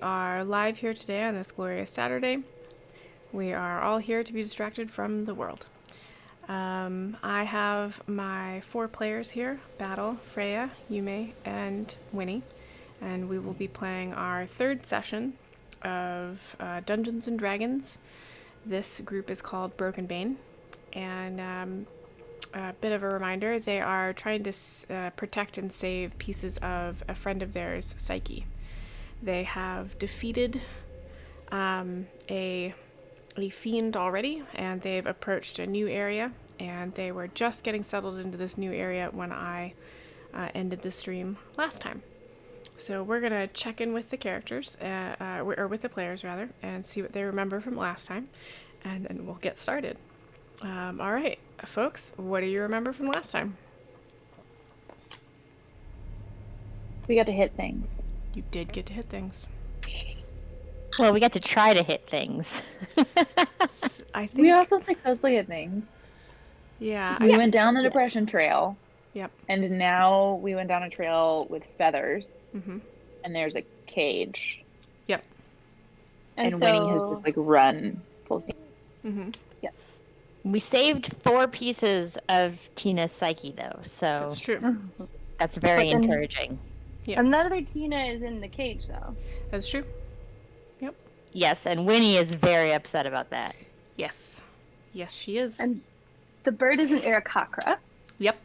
are live here today on this glorious Saturday. We are all here to be distracted from the world. I have my 4 players here, Battle, Freya, Yume, and Winnie, and we will be playing our 3rd session of Dungeons & Dragons. This group is called Broken Bane, and a bit of a reminder, they are trying to protect and save pieces of a friend of theirs, Psyche. They have defeated a fiend already, and they've approached a new area, and they were just getting settled into this new area when I ended the stream last time. So we're going to check in with the characters, or with the players rather, and see what they remember from last time, and then we'll get started. All right, folks, what do you remember from last time? We got to hit things. You did get to hit things. Well, we got to try to hit things. I think We also successfully hit things. yeah. We went down the Depression Trail. Yep. And now we went down a trail with feathers. Mm-hmm. And there's a cage. Yep. And Winnie has just like run full steam. Mm-hmm. Yes. We saved 4 pieces of Tina's psyche, though, so That's true. that's very But then- encouraging. Yeah. Another Tina is in the cage, though. That's true. Yep. Yes, and Winnie is very upset about that. Yes. Yes, she is. And the bird is an Aarakocra, Yep.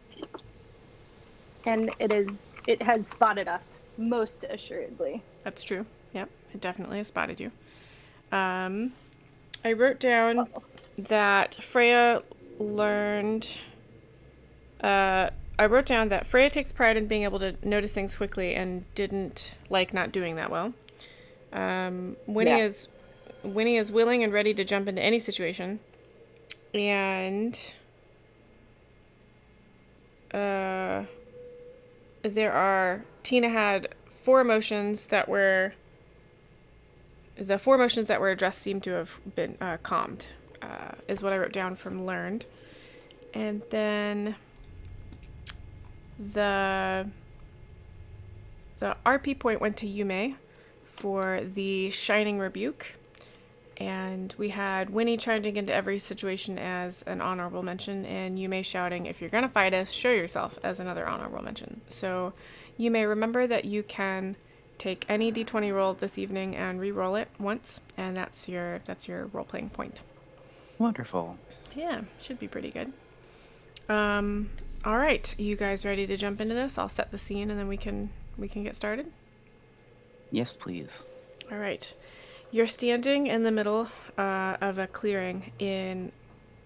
and it has spotted us, most assuredly. That's true. Yep. It definitely has spotted you. I wrote down that Freya learned. I wrote down that Freya takes pride in being able to notice things quickly and didn't like not doing that well. Winnie is willing and ready to jump into any situation, and Tina had 4 emotions that were. The 4 emotions that were addressed seem to have been calmed, is what I wrote down from learned. And then the RP point went to Yume for the Shining Rebuke. And we had Winnie charging into every situation as an honorable mention, and Yume shouting, "If you're gonna fight us, show yourself," as another honorable mention. So Yume, remember that you can take any d20 roll this evening and re-roll it once, and that's your role-playing point. Wonderful. Yeah, should be pretty good. All right, you guys ready to jump into this? I'll set the scene, and then we can get started. Yes, please. All right, you're standing in the middle of a clearing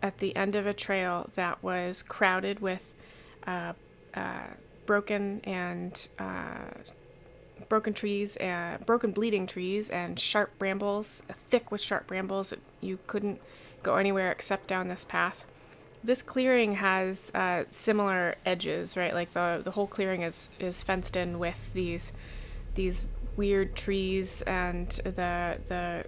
at the end of a trail that was crowded with broken trees, broken bleeding trees, and sharp brambles, thick with sharp brambles. You couldn't go anywhere except down this path. This clearing has similar edges, right? Like the whole clearing is fenced in with these weird trees and the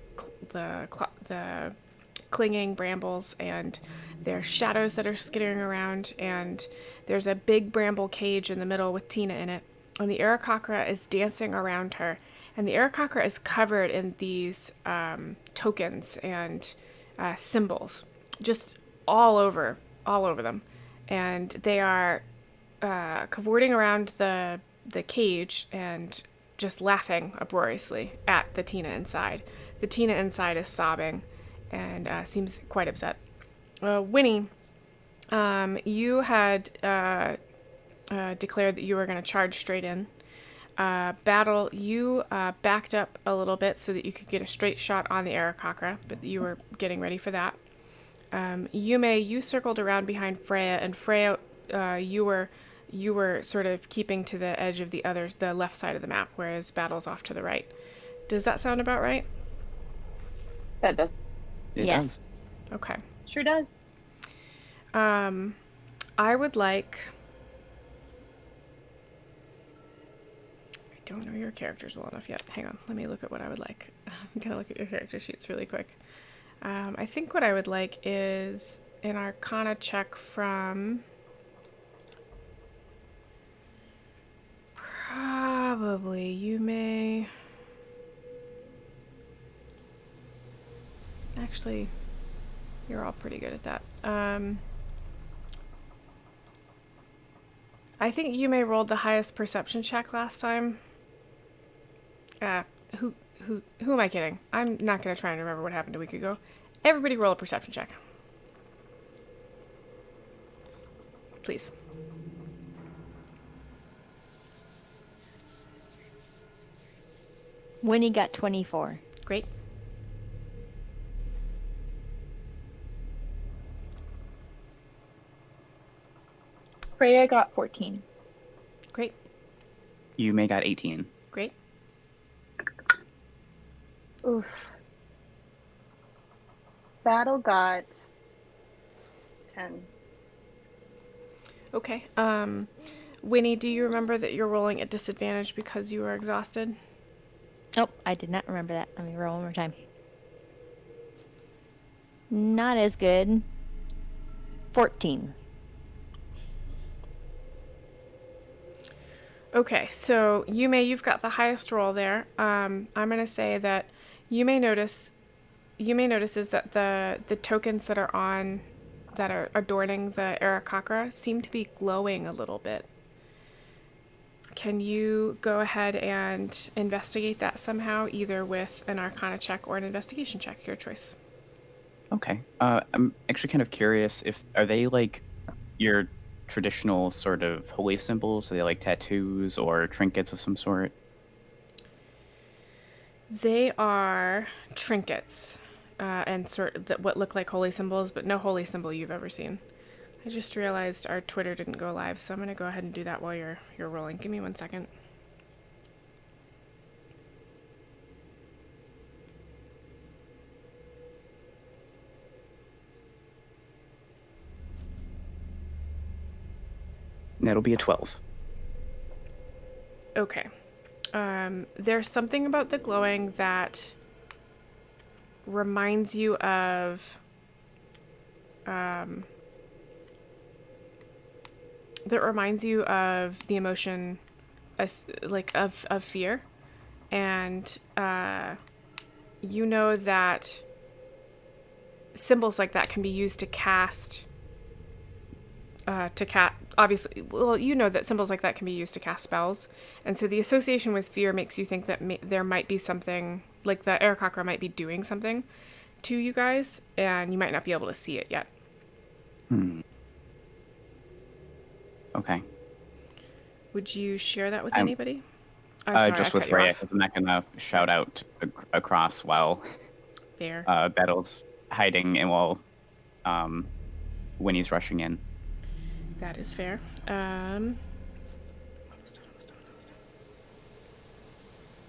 clinging brambles, and there's shadows that are skittering around, and there's a big bramble cage in the middle with Tina in it. And the Aarakocra is dancing around her. And the Aarakocra is covered in these tokens and symbols, just all over them. And they are cavorting around the cage and just laughing uproariously at the Tina inside. The Tina inside is sobbing and seems quite upset. Winnie, you had declared that you were going to charge straight in. Battle, you backed up a little bit so that you could get a straight shot on the Aarakocra, but you were getting ready for that. Yume, you circled around behind Freya, and Freya, you were sort of keeping to the edge of the left side of the map, whereas Battle's off to the right. Does that sound about right? That does. It Yes. does. Okay. Sure does. I would like... I don't know your characters well enough yet. Hang on, let me look at what I would like. I'm gonna look at your character sheets really quick. I think what I would like is an Arcana check from... Probably Yume. Actually, you're all pretty good at that. I think you may rolled the highest perception check last time. Who am I kidding? I'm not gonna try and remember what happened a week ago. Everybody roll a perception check. Please. Winnie got 24. Great. Freya got 14. Great. Yume got 18. Great. Oof. Battle got 10. Okay. Winnie, do you remember that you're rolling at disadvantage because you were exhausted? Nope, I did not remember that. Let me roll one more time. Not as good. 14. Okay, so you've got the highest roll there. I'm gonna say that you may notice is that the tokens that are adorning the Aarakocra seem to be glowing a little bit. Can you go ahead and investigate that somehow, either with an Arcana check or an investigation check, your choice? Okay. I'm actually kind of curious if are they like your traditional sort of holy symbols? Are they like tattoos or trinkets of some sort? They are trinkets, and what look like holy symbols, but no holy symbol you've ever seen. I just realized our Twitter didn't go live, so I'm gonna go ahead and do that while you're rolling. Give me 1 second. And that'll be a 12. Okay. There's something about the glowing that reminds you of the emotion of fear, and you know that symbols like that can be used to cast obviously, well, you know that symbols like that can be used to cast spells, and so the association with fear makes you think that there might be something, like the Aarakocra might be doing something to you guys, and you might not be able to see it yet. Okay. Would you share that with anybody? I'm sorry, Just I with cut you Freya, off. because I'm not gonna shout out across while Fair. Battle's hiding and while Winnie's rushing in. That is fair. Almost done.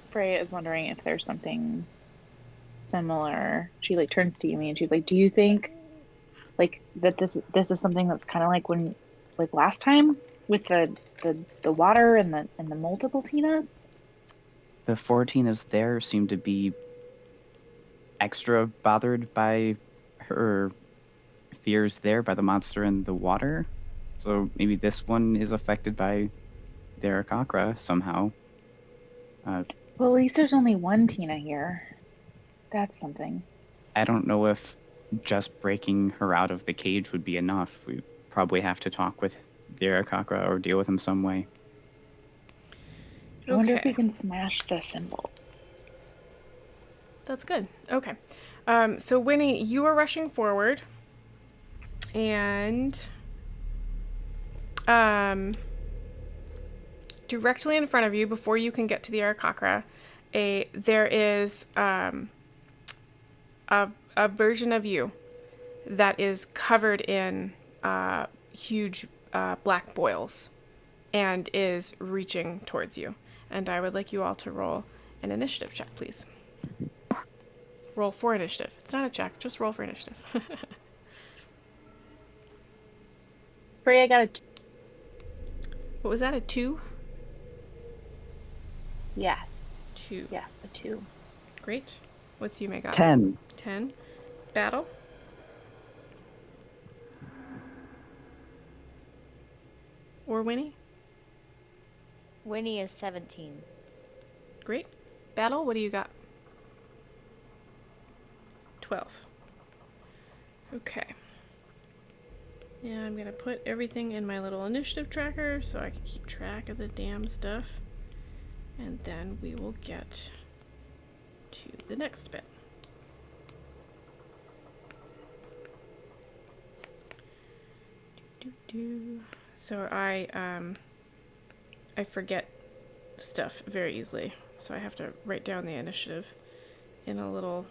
Freya is wondering if there's something similar. She like turns to Yumi and she's like, "Do you think like that this is something that's kind of like when like last time with the water and the multiple Tinas?" The 14 there seem to be extra bothered by her fears there by the monster in the water. So maybe this one is affected by the Aarakocra somehow. Well, at least there's only one Tina here. That's something. I don't know if just breaking her out of the cage would be enough. We probably have to talk with the Aarakocra or deal with him some way. I wonder if Okay. we can smash the symbols. That's good. Okay. So Winnie, you are rushing forward, and directly in front of you, before you can get to the Aarakocra, there is a version of you that is covered in huge black boils and is reaching towards you. And I would like you all to roll an initiative check, please. Roll for initiative. It's not a check, just roll for initiative. Freya got a 2. What was that, a 2? Yes. 2. Yes, a 2. Great. What's you got? 10. 10. Battle? Or Winnie? Winnie is 17. Great. Battle, what do you got? 12. Okay. Yeah, I'm gonna put everything in my little initiative tracker so I can keep track of the damn stuff. And then we will get to the next bit. So I forget stuff very easily, so I have to write down the initiative in a little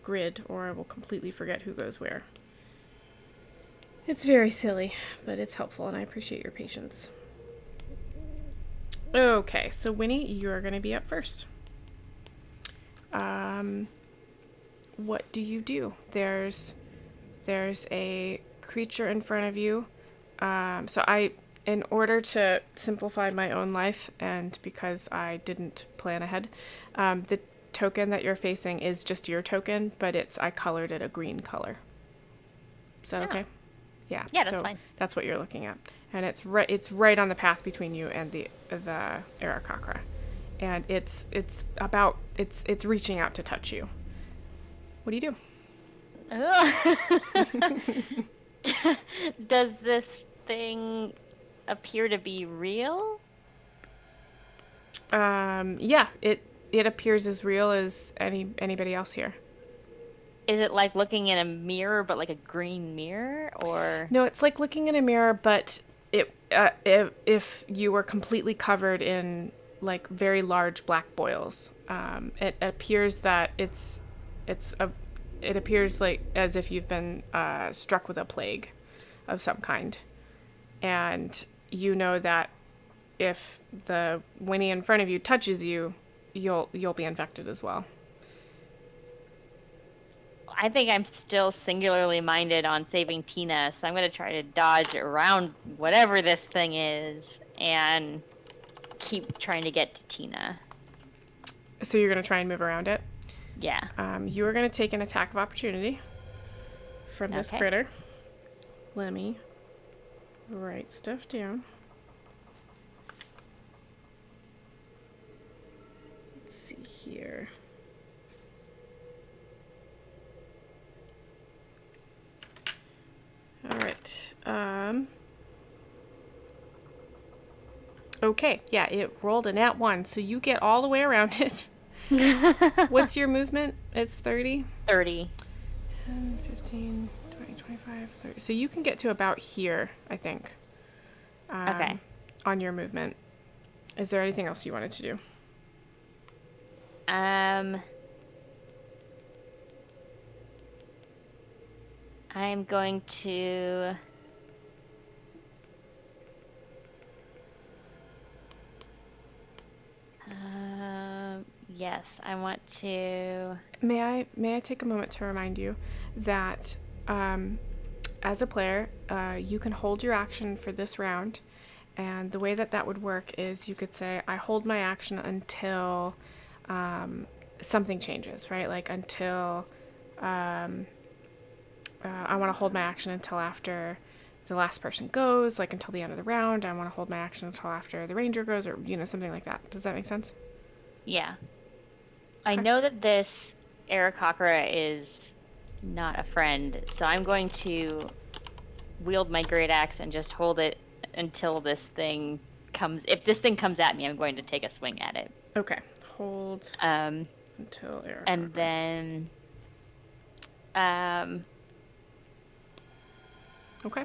grid, or I will completely forget who goes where. It's very silly, but it's helpful, and I appreciate your patience. Okay, so Winnie, you're going to be up first. What do you do? There's a creature in front of you. In order to simplify my own life, and because I didn't plan ahead, the token that you're facing is just your token, but I colored it a green color. Is that okay? Yeah. Yeah, that's fine. That's what you're looking at, and it's right on the path between you and the Aarakocra, and it's reaching out to touch you. What do you do? Does this thing appear to be real? Yeah, it appears as real as anybody else here. Is it like looking in a mirror, but like a green mirror, or? No, it's like looking in a mirror, but if you were completely covered in like very large black boils, it appears that it appears like as if you've been struck with a plague of some kind, and you know that if the Winnie in front of you touches you, you'll be infected as well. I think I'm still singularly minded on saving Tina, so I'm going to try to dodge around whatever this thing is and keep trying to get to Tina. So you're going to try and move around it? Yeah. You are going to take an attack of opportunity from this critter. Let me write stuff down. Let's see here. All right. Okay. Yeah, it rolled a nat 1, so you get all the way around it. What's your movement? It's 30? 30. 10, 15, 20, 25, 30. So you can get to about here, I think. Okay. On your movement. Is there anything else you wanted to do? I'm going to... yes, I want to... May I take a moment to remind you that as a player, you can hold your action for this round, and the way that would work is you could say, I hold my action until something changes, right? Like until I want to hold my action until after the last person goes, like until the end of the round. I want to hold my action until after the ranger goes, or something like that. Does that make sense? Yeah. I know that this Aarakocra is not a friend, so I'm going to wield my great axe and just hold it until this thing comes. If this thing comes at me, I'm going to take a swing at it. Okay. Hold until Aarakocra. And then okay.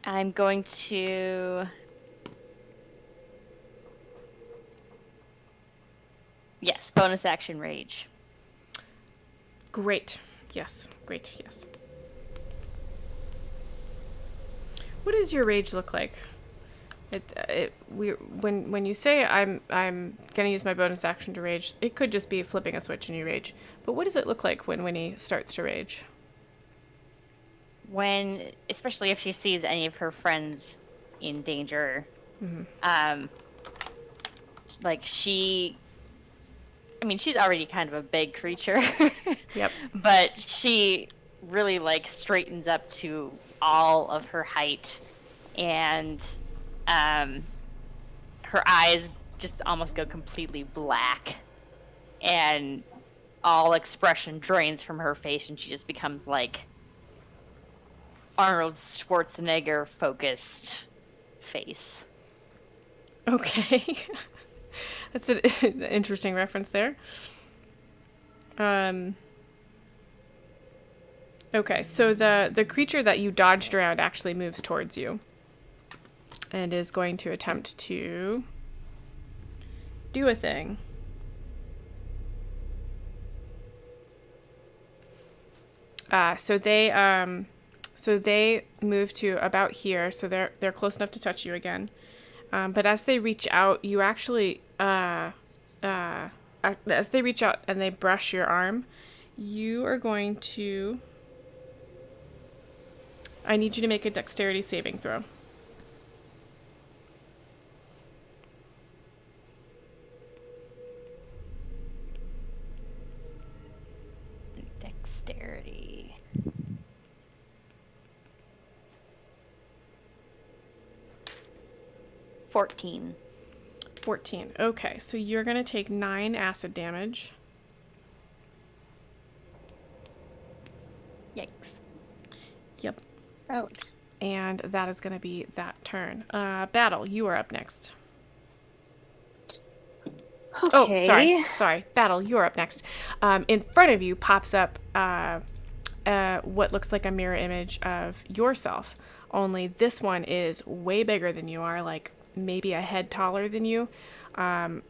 I'm going to... Yes, bonus action rage. Great. Yes. Great. Yes. What does your rage look like? When you say I'm gonna use my bonus action to rage, it could just be flipping a switch and you rage. But what does it look like when Winnie starts to rage? When, especially if she sees any of her friends in danger, like she's already kind of a big creature. Yep. But she really like straightens up to all of her height, and her eyes just almost go completely black, and all expression drains from her face, and she just becomes like Arnold Schwarzenegger focused face. Okay. That's an interesting reference there. Okay, so the creature that you dodged around actually moves towards you and is going to attempt to do a thing. So they move to about here, so they're close enough to touch you again. But as they reach out, you actually as they reach out and they brush your arm, you are going to. I need you to make a dexterity saving throw. Dexterity. 14. 14. Okay, so you're going to take 9 acid damage. Yikes. Yep. Ouch. And that is going to be that turn. Battle, you are up next. Okay. Oh, sorry. Battle, you are up next. In front of you pops up what looks like a mirror image of yourself. Only this one is way bigger than you are, like maybe a head taller than you,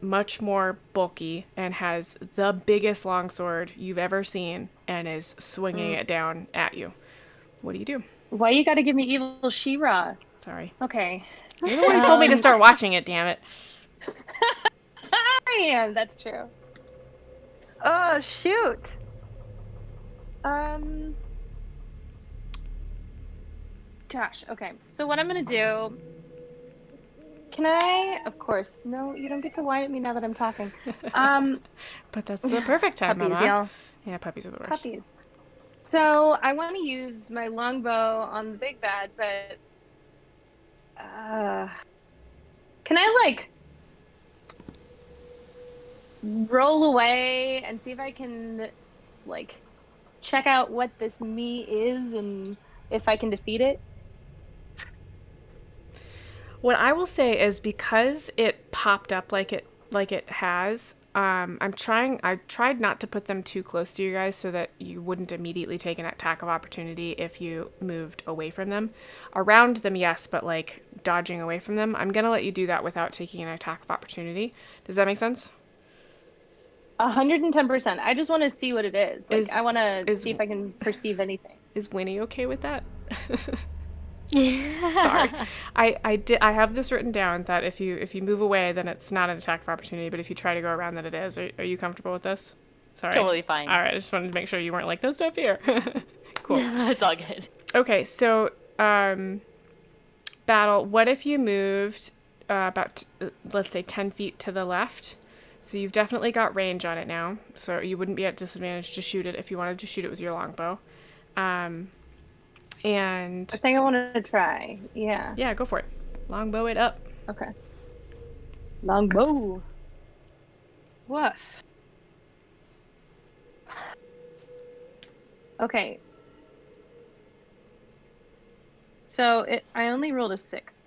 much more bulky, and has the biggest longsword you've ever seen and is swinging it down at you. What do you do? Why you gotta give me evil She-Ra? Sorry. Okay. You're the one who told me to start watching it, damn it. I am, that's true. Oh, shoot. Gosh, okay. So what I'm gonna do... Can I... Of course. No, you don't get to whine at me now that I'm talking. But that's the perfect time, Puppies, Mama. y'all. Yeah, puppies are the worst. Puppies. So I want to use my longbow on the big bad, but can I like roll away and see if I can like check out what this me is and if I can defeat it? What I will say is because it popped up like it has, I tried not to put them too close to you guys so that you wouldn't immediately take an attack of opportunity if you moved away from them. Around them, yes, but like dodging away from them, I'm gonna let you do that without taking an attack of opportunity. Does that make sense? 110%. I just want to see what it is. Like, Is- I want to is- see if I can perceive anything. Is Winnie okay with that? Sorry. I have this written down that if you move away, then it's not an attack of opportunity, but if you try to go around, then it is. Are you comfortable with this? Sorry. Totally fine. All right, I just wanted to make sure you weren't like, no stuff here. Cool. It's all good. Okay, so Battle, what if you moved about, let's say, 10 feet to the left? So you've definitely got range on it now, so you wouldn't be at disadvantage to shoot it if you wanted to shoot it with your longbow. And I think I want to try. Yeah. yeah, go for it. Longbow it up. Okay. Longbow. Woof. Okay. So I only rolled a 6.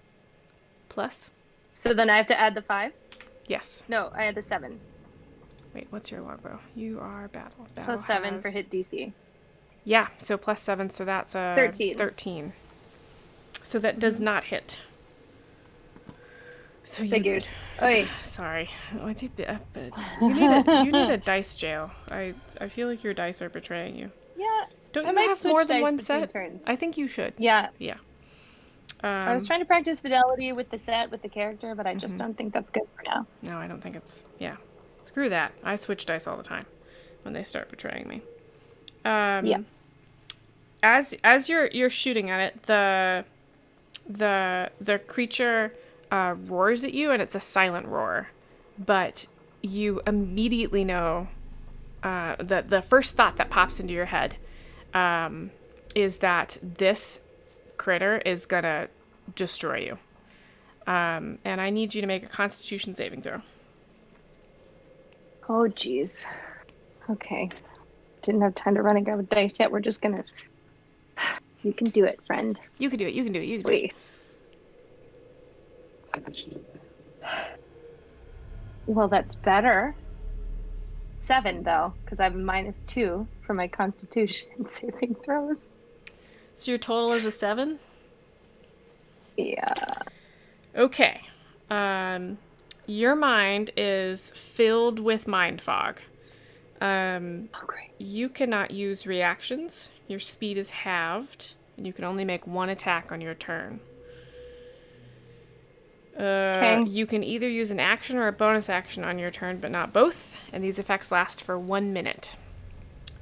Plus? So then I have to add the 5? Yes. No, I had the 7. Wait, what's your longbow? You are Battle. Battle Plus 7 has- for hit DC. Yeah, so plus 7, so that's a 13. 13. So that does not hit. So you Figures. Oy. Sorry. But you need a dice jail. I feel like your dice are betraying you. Yeah. Don't I you might have switch more than dice one between set? turns. I think you should. Yeah. Yeah. I was trying to practice fidelity with the set, with the character, but I just don't think that's good for now. No, I don't think it's... Yeah. Screw that. I switch dice all the time when they start betraying me. Yeah. As you're shooting at it, the creature roars at you, and it's a silent roar. But you immediately know the first thought that pops into your head is that this critter is gonna destroy you. And I need you to make a Constitution saving throw. Oh, jeez. Okay. Didn't have time to run and grab a dice yet. We're just gonna... You can do it, friend. You can do it. You can do it. You can do it. Wait. Well, that's better. 7 though, because I have a -2 for my Constitution saving throws. So your total is a 7? Yeah. Okay. Your mind is filled with mind fog. Oh, great. You cannot use reactions. Your speed is halved, and you can only make 1 attack on your turn. Okay. You can either use an action or a bonus action on your turn, but not both, and these effects last for 1 minute.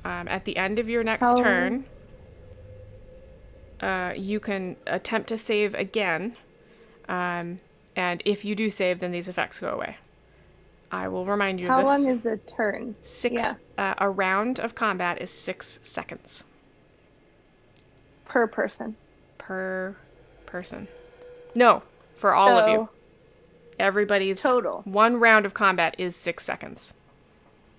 At the end of your next turn, you can attempt to save again, and if you do save, then these effects go away. I will remind you How of this. long is a turn? Yeah. A round of combat is 6 seconds Per person. per person. No, for all of you. So, Everybody's total. 1 round of combat is 6 seconds.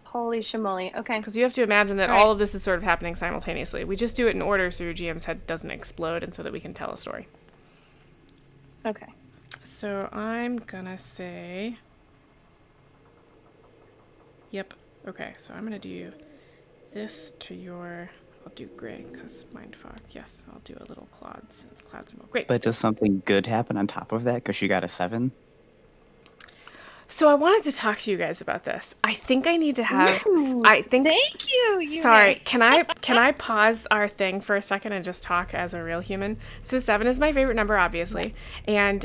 Holy shamoly. Okay. Because you have to imagine that All right. all of this is sort of happening simultaneously. We just do it in order so your GM's head doesn't explode and so that we can tell a story. Okay. So I'm gonna say... Yep. Okay, so I'm gonna do this to your... I'll do gray because mind fog. Yes, I'll do a little cloud smoke. Great. But does something good happen on top of that because she got a 7? So I wanted to talk to you guys about this. I think I need to have... Ooh, I think... Thank you. Sorry, can I pause our thing for a second and just talk as a real human? So 7 is my favorite number, obviously, and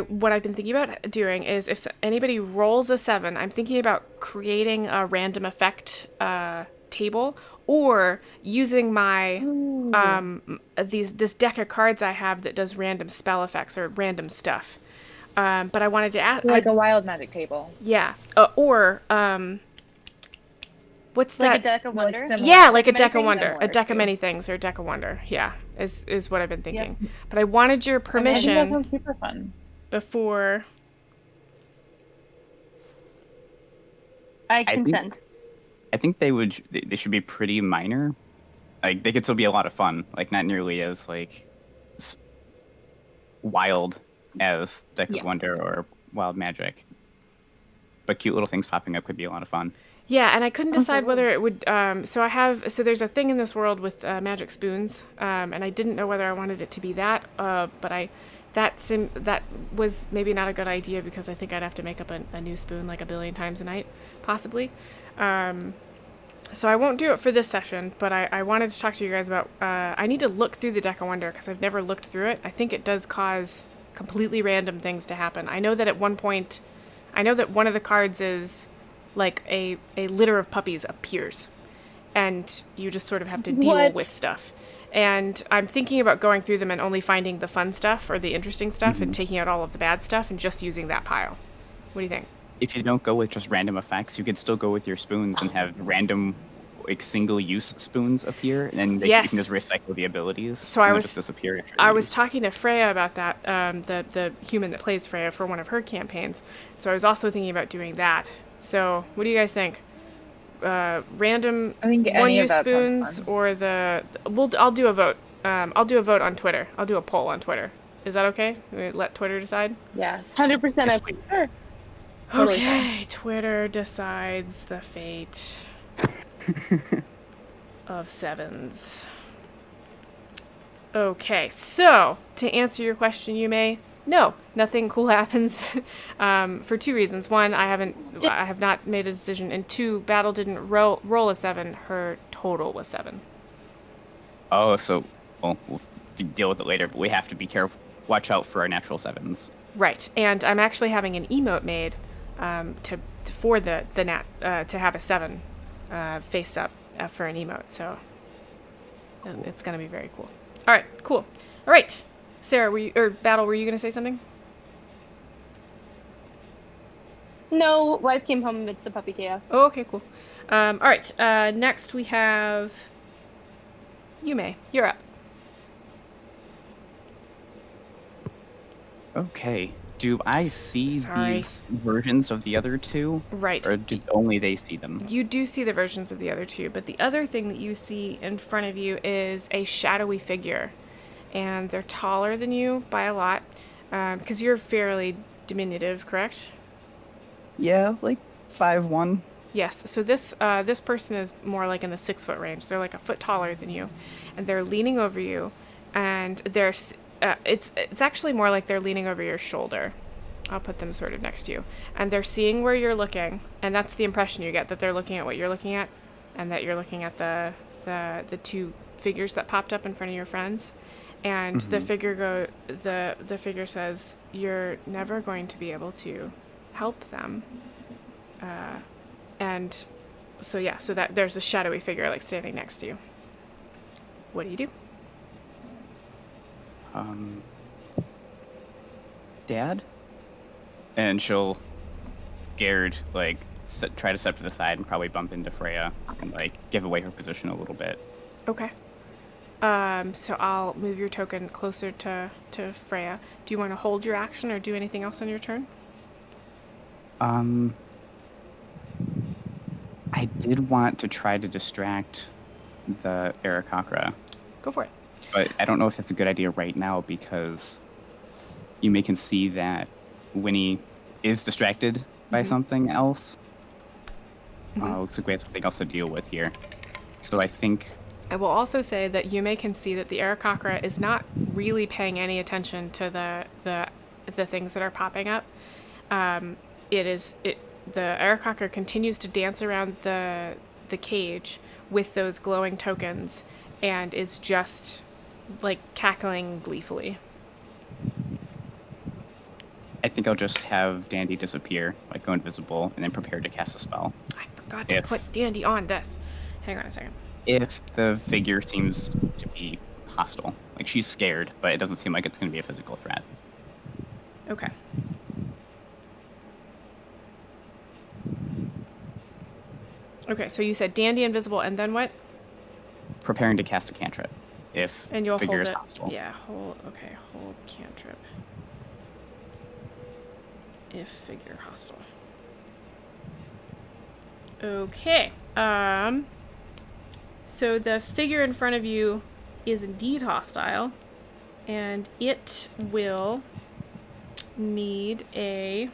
what I've been thinking about doing is if anybody rolls a 7, I'm thinking about creating a random effect table or using my this deck of cards I have that does random spell effects or random stuff. But I wanted to ask, Like a wild magic table. yeah, or what's Like that? a deck of wonder? similar. Yeah, like a Many deck of things wonder, similar a deck of to. many things, or a deck of wonder. Yeah, is what I've been thinking. Yes. But I wanted your I think that permission sounds super fun. before. I think- consent. I think they should be pretty minor. Like they could still be a lot of fun. Like not nearly as like wild as Deck Yes. of Wonder or Wild Magic. But cute little things popping up could be a lot of fun. Yeah, and I couldn't decide whether it would. So there's a thing in this world with magic spoons, and I didn't know whether I wanted it to be that. But that was maybe not a good idea because I think I'd have to make up a new spoon like a billion times a night, possibly. So I won't do it for this session, but I wanted to talk to you guys about. I need to look through the Deck of Wonder because I've never looked through it. I think it does cause completely random things to happen. I know that at one point, one of the cards is like a litter of puppies appears, and you just sort of have to deal What? with stuff. And I'm thinking about going through them and only finding the fun stuff or the interesting stuff and taking out all of the bad stuff and just using that pile. What do you think? If you don't go with just random effects, you could still go with your spoons and have random, like single-use spoons appear, and then you Yes. can just recycle the abilities. So I and they'll was- just disappear. after I you was use. talking to Freya about that, the human that plays Freya for one of her campaigns. So I was also thinking about doing that. So what do you guys think? Random I think any one-use of that sounds spoons fun. or I'll do a vote. I'll do a vote on Twitter. I'll do a poll on Twitter. Is that okay? We let Twitter decide? Yeah. 100% of Sure. Totally Okay, Twitter decides the fate of sevens. Okay, so to answer your question, no, nothing cool happens for 2 reasons. One, I have not made a decision, and 2, Battle didn't roll a 7. Her total was 7. Oh, so we'll deal with it later, but we have to be careful. Watch out for our natural 7s. Right, and I'm actually having an emote made for the to have a 7 face up for an emote. So it's gonna be very cool. All right, cool. All right, Sarah, Battle, were you gonna say something? No, wife came home amidst the puppy chaos. Oh, okay, cool. All right, next we have Yume. You're up. Okay. Do I see Sorry. these versions of the other two? Right. Or do only they see them? You do see the versions of the other two, but the other thing that you see in front of you is a shadowy figure. And they're taller than you by a lot, because you're fairly diminutive, correct? Yeah, like 5'1". Yes. So this person is more like in the 6 foot range. They're like a foot taller than you, and they're leaning over you, and it's actually more like they're leaning over your shoulder. I'll put them sort of next to you, and they're seeing where you're looking, and that's the impression you get, that they're looking at what you're looking at, and that you're looking at the two figures that popped up in front of your friends. And the figure says, "You're never going to be able to help them." And so that there's a shadowy figure like standing next to you. What do you do? Dad? And she'll, scared, like, try to step to the side and probably bump into Freya and, like, give away her position a little bit. Okay. So I'll move your token closer to Freya. Do you want to hold your action or do anything else on your turn? I did want to try to distract the Aarakocra, Go for it. but I don't know if that's a good idea right now because you can see that Winnie is distracted by something else. Looks like we have something else to deal with here. So I think... I will also say that Yume can see that the Aarakocra is not really paying any attention to the things that are popping up. The Aarakocra continues to dance around the cage with those glowing tokens and is just like cackling gleefully. I think I'll just have Dandy disappear, like go invisible, and then prepare to cast a spell. I forgot to put Dandy on this. Hang on a second. If the figure seems to be hostile. Like, she's scared, but it doesn't seem like it's going to be a physical threat. Okay. Okay, so you said Dandy invisible, and then what? Preparing to cast a cantrip. If And you'll figure hold is it. hostile. Yeah, hold cantrip. If figure hostile. Okay. So the figure in front of you is indeed hostile, and it will need a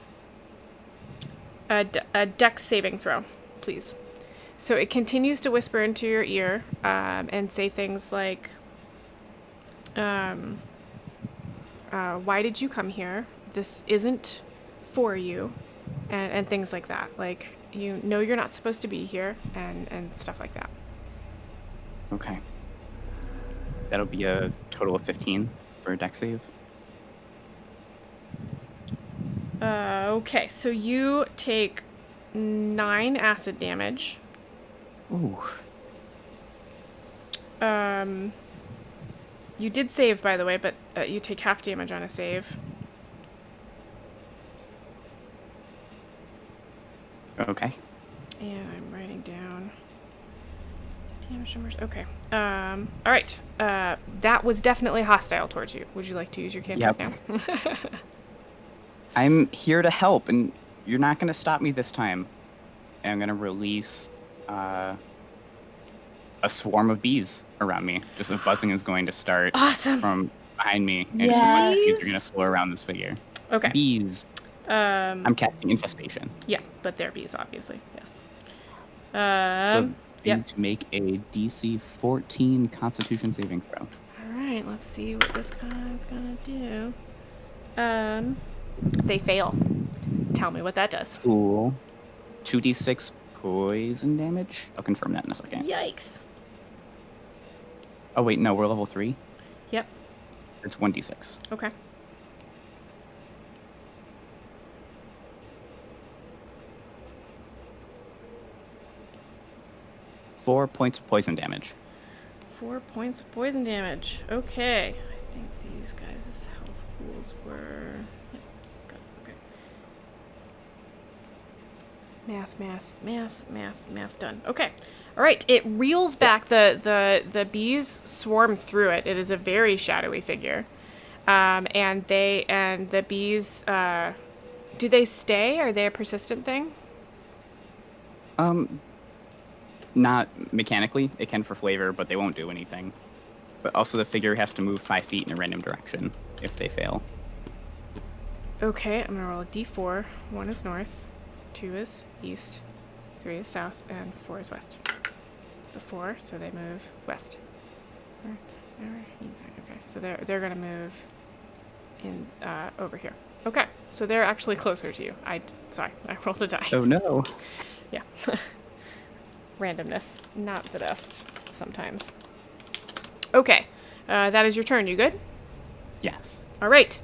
dex saving throw, please. So it continues to whisper into your ear and say things like, why did you come here? This isn't for you, and things like that. Like, you know you're not supposed to be here, and stuff like that. Okay. That'll be a total of 15 for a dex save. Okay, so you take 9 acid damage. Ooh. You did save, by the way, but you take half damage on a save. Okay. And I'm writing down damage numbers. Okay. All right. That was definitely hostile towards you. Would you like to use your cantrip now? I'm here to help, and you're not going to stop me this time. And I'm going to release a swarm of bees around me. Just a buzzing is going to start Awesome. from behind me, and just a bunch of bees Yes. are going to swirl around this figure. Okay. Bees. I'm casting infestation. Yeah, but they're bees, obviously. Yes. So you yep. need to make a DC 14 Constitution saving throw. All right. Let's see what this guy's gonna do. They fail. Tell me what that does. Cool. 2d6 poison damage. I'll confirm that in a second. Yikes. Oh wait, no, we're level 3. Yep. It's 1d6. Okay. Four points of poison damage. 4 points of poison damage. Okay. I think these guys' health pools were. Yep. Good. Okay. Math done. Okay. All right. It reels back. The bees swarm through it. It is a very shadowy figure. And the bees, do they stay? Are they a persistent thing? Not mechanically. It can for flavor, but they won't do anything. But also the figure has to move 5 feet in a random direction if they fail. Okay, I'm gonna roll a d4. 1 is north, 2 is east, 3 is south, and 4 is west. It's a 4, so they move west. North, okay, so they're gonna move in over here. Okay, so they're actually closer to you. Sorry, I rolled a die. Oh no. Yeah. Randomness, not the best sometimes. Okay, that is your turn. You good? Yes. All right.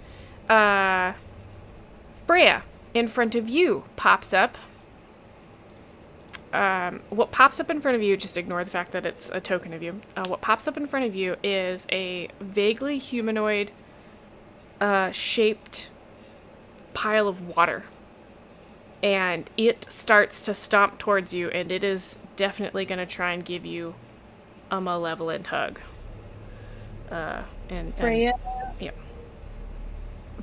Freya, in front of you, pops up. What pops up in front of you, just ignore the fact that it's a token of you. What pops up in front of you is a vaguely humanoid shaped pile of water. And it starts to stomp towards you, and it is definitely going to try and give you a malevolent hug. Freya. Yeah.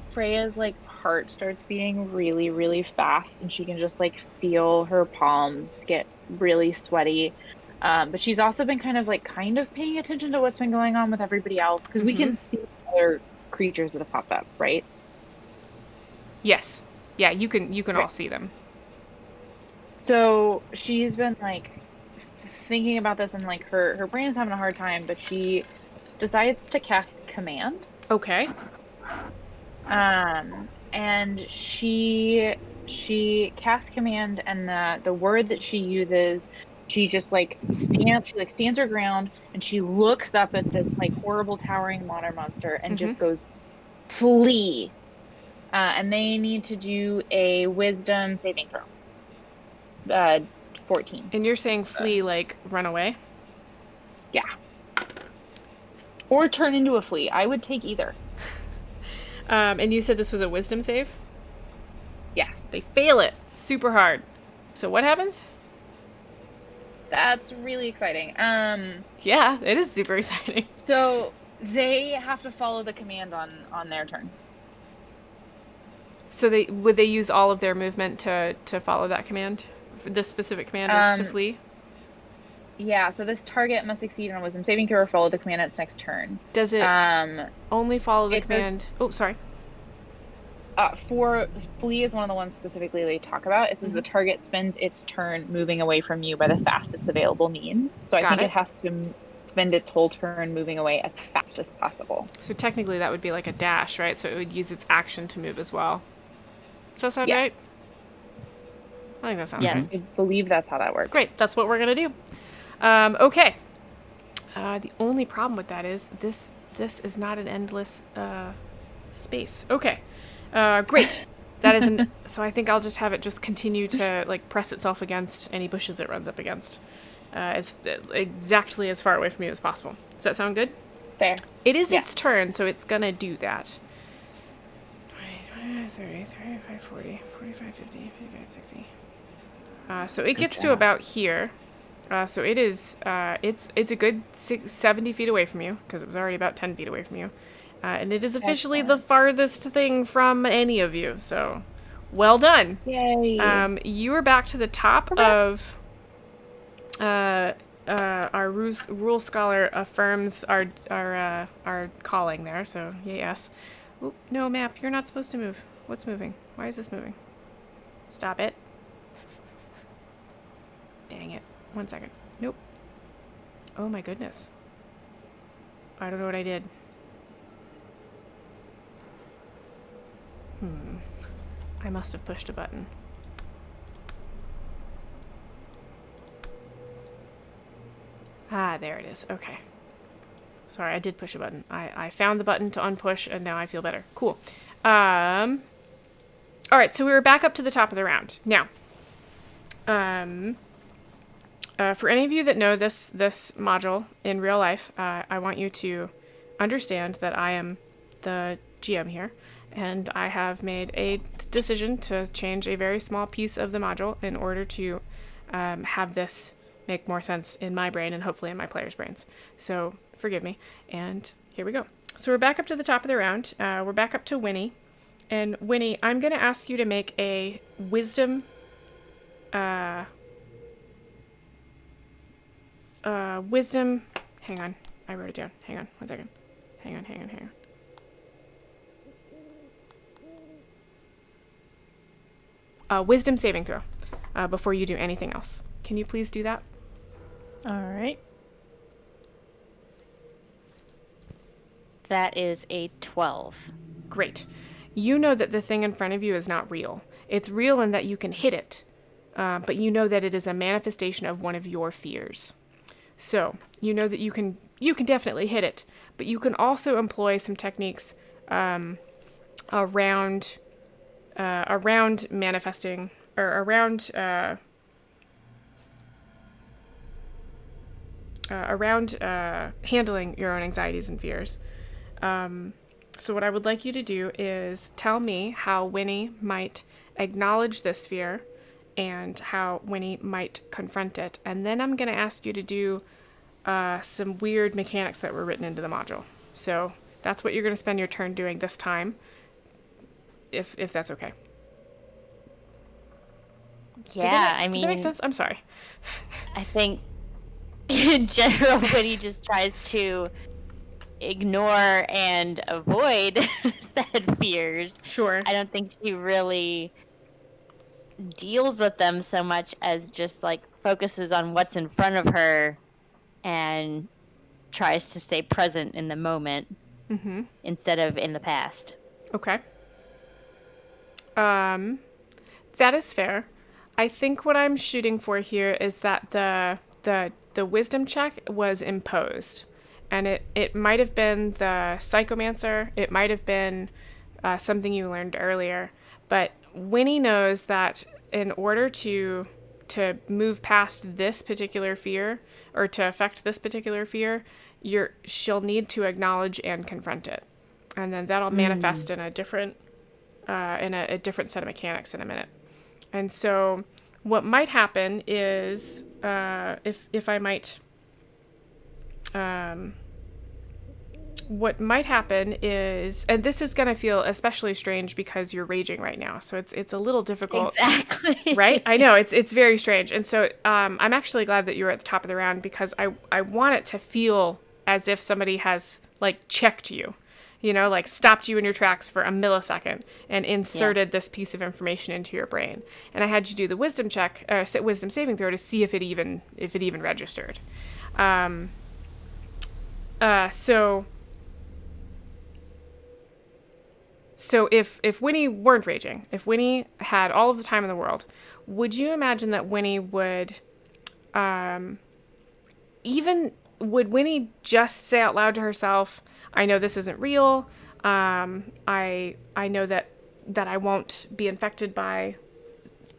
Freya's like heart starts beating really, really fast, and she can just like feel her palms get really sweaty. But she's also been kind of paying attention to what's been going on with everybody else, because we can see other creatures that have popped up, right? Yes. Yeah, you can all see them. So she's been like thinking about this, and like her brain is having a hard time, but she decides to cast command. Okay. And she casts command, and the word that she uses, she just stands her ground, and she looks up at this like horrible towering water monster and just goes, flee. And they need to do a wisdom saving throw. 14. And you're saying flee like run away? Yeah. Or turn into a flea. I would take either. And you said this was a wisdom save? Yes. They fail it super hard. So what happens? That's really exciting. Yeah, it is super exciting. So they have to follow the command on their turn. So would they use all of their movement to follow that command? This specific command is to flee? Yeah, so this target must succeed on a wisdom saving throw or follow the command at its next turn. Does it only follow the it command? Oh, sorry. For flee is one of the ones specifically they talk about. It says the target spends its turn moving away from you by the fastest available means. So I think it has to spend its whole turn moving away as fast as possible. So technically that would be like a dash, right? So it would use its action to move as well. Does that sound Yes. right? I think that sounds Yes. right. I believe that's how that works. Great. That's what we're going to do. Okay. The only problem with that is this is not an endless space. Okay. Great. That isn't. So I think I'll just have it just continue to like press itself against any bushes it runs up against, as exactly as far away from you as possible. Does that sound good? Fair. It is Yeah. its turn, so it's gonna do that. 20, 30, 35, 40, 45, 50, 55, 60. So it gets to about here. So it is. It's a good 70 feet away from you because it was already about 10 feet away from you, and it is officially the farthest thing from any of you. So, well done. Yay. You are back to the top of. Our rule scholar affirms our calling there. So yes. Oop, no map. You're not supposed to move. What's moving? Why is this moving? Stop it. Dang it. 1 second. Nope. Oh my goodness. I don't know what I did. I must have pushed a button. Ah, there it is. Okay. Sorry, I did push a button. I found the button to unpush, and now I feel better. Cool. All right, so we were back up to the top of the round. Now, for any of you that know this module in real life, I want you to understand that I am the GM here, and I have made a decision to change a very small piece of the module in order to have this make more sense in my brain and hopefully in my players' brains. So forgive me, and here we go. So we're back up to the top of the round. We're back up to Winnie. And Winnie, I'm going to ask you to make a wisdom... wisdom... Hang on. I wrote it down. Hang on. 1 second. Hang on. Wisdom saving throw before you do anything else. Can you please do that? All right. That is a 12. Great. You know that the thing in front of you is not real. It's real in that you can hit it, but you know that it is a manifestation of one of your fears. So you know that you can definitely hit it, but you can also employ some techniques around manifesting or around handling your own anxieties and fears. So what I would like you to do is tell me how Winnie might acknowledge this fear and how Winnie might confront it. And then I'm going to ask you to do some weird mechanics that were written into the module. So that's what you're going to spend your turn doing this time, if that's okay. Yeah, Did that make sense? I'm sorry. I think in general, Winnie just tries to ignore and avoid said fears. Sure. I don't think she really deals with them so much as just like focuses on what's in front of her and tries to stay present in the moment instead of in the past. Okay. That is fair. I think what I'm shooting for here is that the wisdom check was imposed. And it might have been the psychomancer. It might have been something you learned earlier. But Winnie knows that in order to move past this particular fear or to affect this particular fear, she'll need to acknowledge and confront it. And then that'll manifest in a different set of mechanics in a minute. And so what might happen is, if I might... what might happen is, and this is going to feel especially strange because you're raging right now, so it's a little difficult. Exactly. Right? I know, it's very strange. And so I'm actually glad that you were at the top of the round because I want it to feel as if somebody has, like, checked you, like stopped you in your tracks for a millisecond and inserted this piece of information into your brain. And I had you do the wisdom check, wisdom saving throw to see if it even registered. So if Winnie weren't raging, if Winnie had all of the time in the world, would you imagine that Winnie would, would Winnie just say out loud to herself, I know this isn't real, I know that I won't be infected by,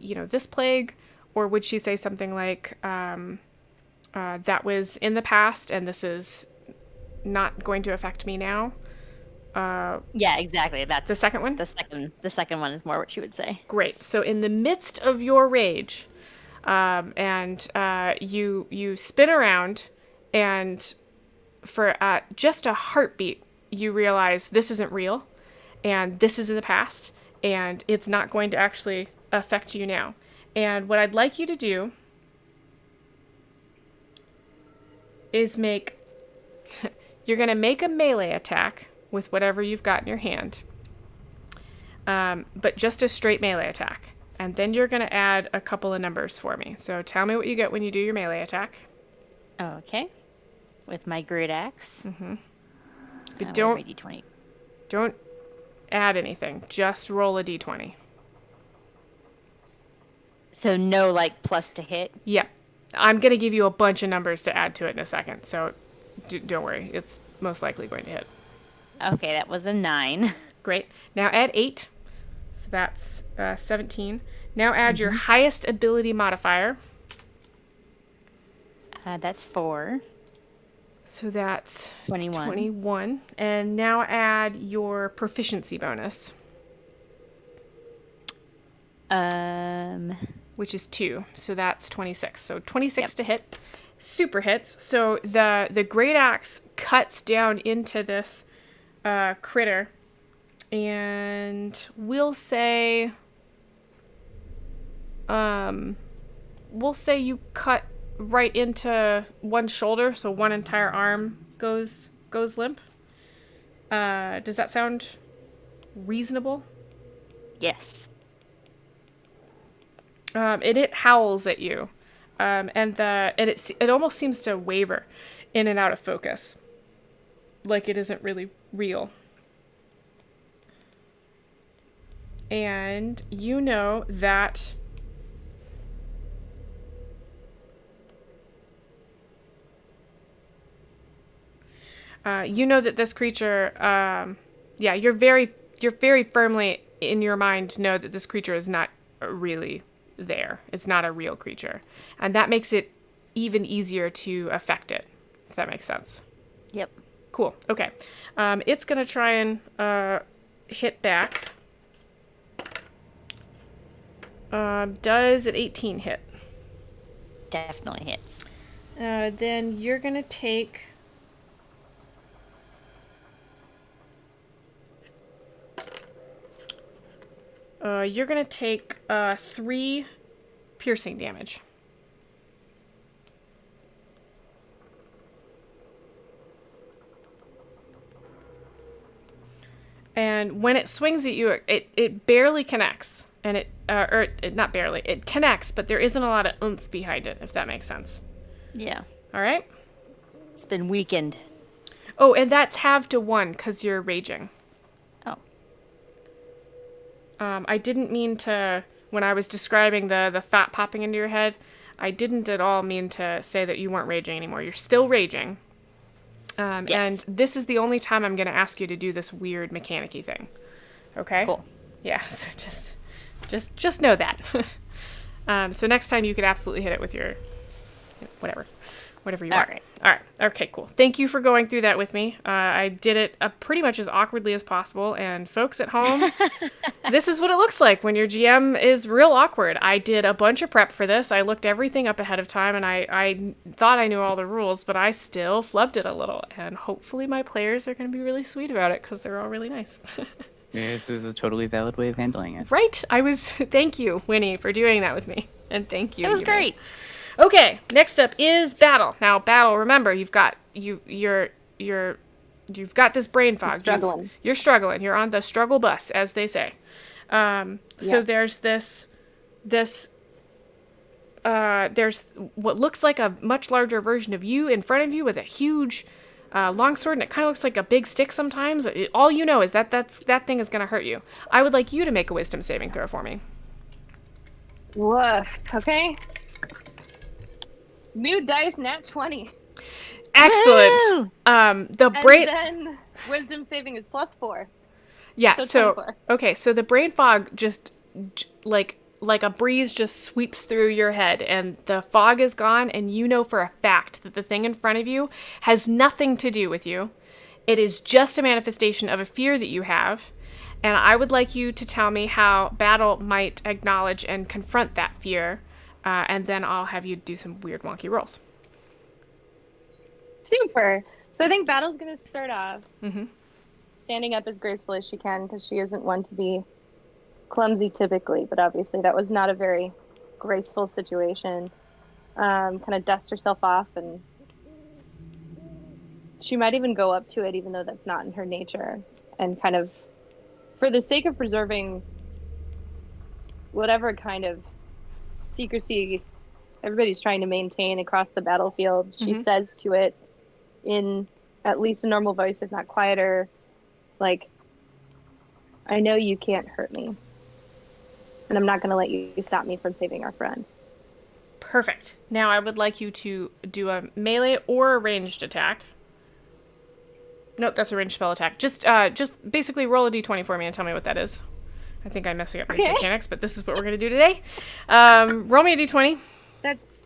this plague, or would she say something like, that was in the past and this is not going to affect me now? Yeah, exactly. That's the second one? The second one is more what she would say. Great. So in the midst of your rage, you spin around, and for just a heartbeat, you realize this isn't real, and this is in the past, and it's not going to actually affect you now. And what I'd like you to do is you're going to make a melee attack with whatever you've got in your hand, but just a straight melee attack. And then you're going to add a couple of numbers for me. So tell me what you get when you do your melee attack. Okay. With my great axe. But don't d20. Don't add anything. Just roll a d20. So no, like, plus to hit? Yeah. I'm going to give you a bunch of numbers to add to it in a second. So don't worry. It's most likely going to hit. Okay, that was a 9. Great. Now add 8. So that's 17. Now add your highest ability modifier. That's 4. So that's 21. 21. And now add your proficiency bonus. Which is 2. So that's 26. So 26 to hit. Super hits. So the great axe cuts down into this critter, and we'll say you cut right into one shoulder, so one entire arm goes limp. Does that sound reasonable? Yes. And it howls at you, and it almost seems to waver in and out of focus, like it isn't really real. And you know that this creature, you're very firmly in your mind know that this creature is not really there. It's not a real creature. And that makes it even easier to affect it, if that makes sense. Yep. Cool. Okay. It's going to try and hit back. Does an 18 hit? Definitely hits. Then you're going to take... you're going to take 3 piercing damage. And when it swings at you, it barely connects. And not barely, it connects, but there isn't a lot of oomph behind it, if that makes sense. Yeah. All right? It's been weakened. Oh, and that's halved to 1 because you're raging. Oh. I didn't mean to, when I was describing the thought popping into your head, I didn't at all mean to say that you weren't raging anymore. You're still raging. Yes. And this is the only time I'm going to ask you to do this weird mechanic-y thing. Okay? Cool. Yeah, so just know that. So next time you could absolutely hit it with your, whatever you want. All right. Okay, cool. Thank you for going through that with me. I did it pretty much as awkwardly as possible. And folks at home, this is what it looks like when your GM is real awkward. I did a bunch of prep for this. I looked everything up ahead of time, and I thought I knew all the rules, but I still flubbed it a little. And hopefully my players are going to be really sweet about it because they're all really nice. This is a totally valid way of handling it. Right? Thank you, Winnie, for doing that with me. And thank you. It was great. Okay, next up is Battle. Now, Battle, remember, you've got this brain fog. You're struggling. You're on the struggle bus, as they say. So there's there's what looks like a much larger version of you in front of you with a huge long sword, and it kind of looks like a big stick sometimes. All you know is that thing is going to hurt you. I would like you to make a wisdom saving throw for me. Woof. Okay. New dice, nat 20. Excellent. Woo! The brain. And then wisdom saving is +4. Yeah. So 24. okay. So the brain fog just like a breeze just sweeps through your head, and the fog is gone, and you know for a fact that the thing in front of you has nothing to do with you. It is just a manifestation of a fear that you have. And I would like you to tell me how Battle might acknowledge and confront that fear. And then I'll have you do some weird wonky rolls. Super. So I think Battle's going to start off Mm-hmm. standing up as gracefully as she can, because she isn't one to be clumsy typically, but obviously that was not a very graceful situation. Kind of dust herself off, and she might even go up to it, even though that's not in her nature, and kind of, for the sake of preserving whatever kind of secrecy everybody's trying to maintain across the battlefield, she says to it in at least a normal voice, if not quieter, like, I know you can't hurt me, and I'm not going to let you stop me from saving our friend. Perfect. Now I would like you to do a melee or a ranged attack. Nope, that's a ranged spell attack. Just basically roll a d20 for me and tell me what that is. I think I'm messing up these mechanics, but this is what we're going to do today. Roll me a d20. That's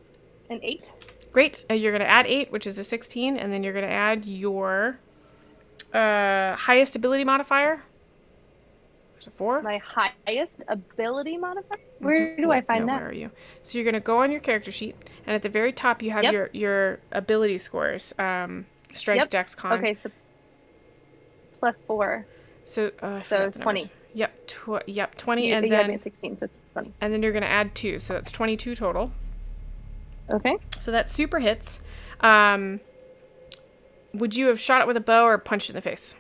an 8. Great. You're going to add 8, which is a 16, and then you're going to add your highest ability modifier. There's a 4. My highest ability modifier? Where do I find that? Where are you? So you're going to go on your character sheet, and at the very top you have your ability scores. Strength, Dex, Con. Okay, so plus 4. So, So I forgot it's the numbers. 20. Yep, 20, You, and you have me then at 16, so it's 20. you're gonna add 2, so that's 22 total. Okay. So that super hits. Would you have shot it with a bow or punched it in the face?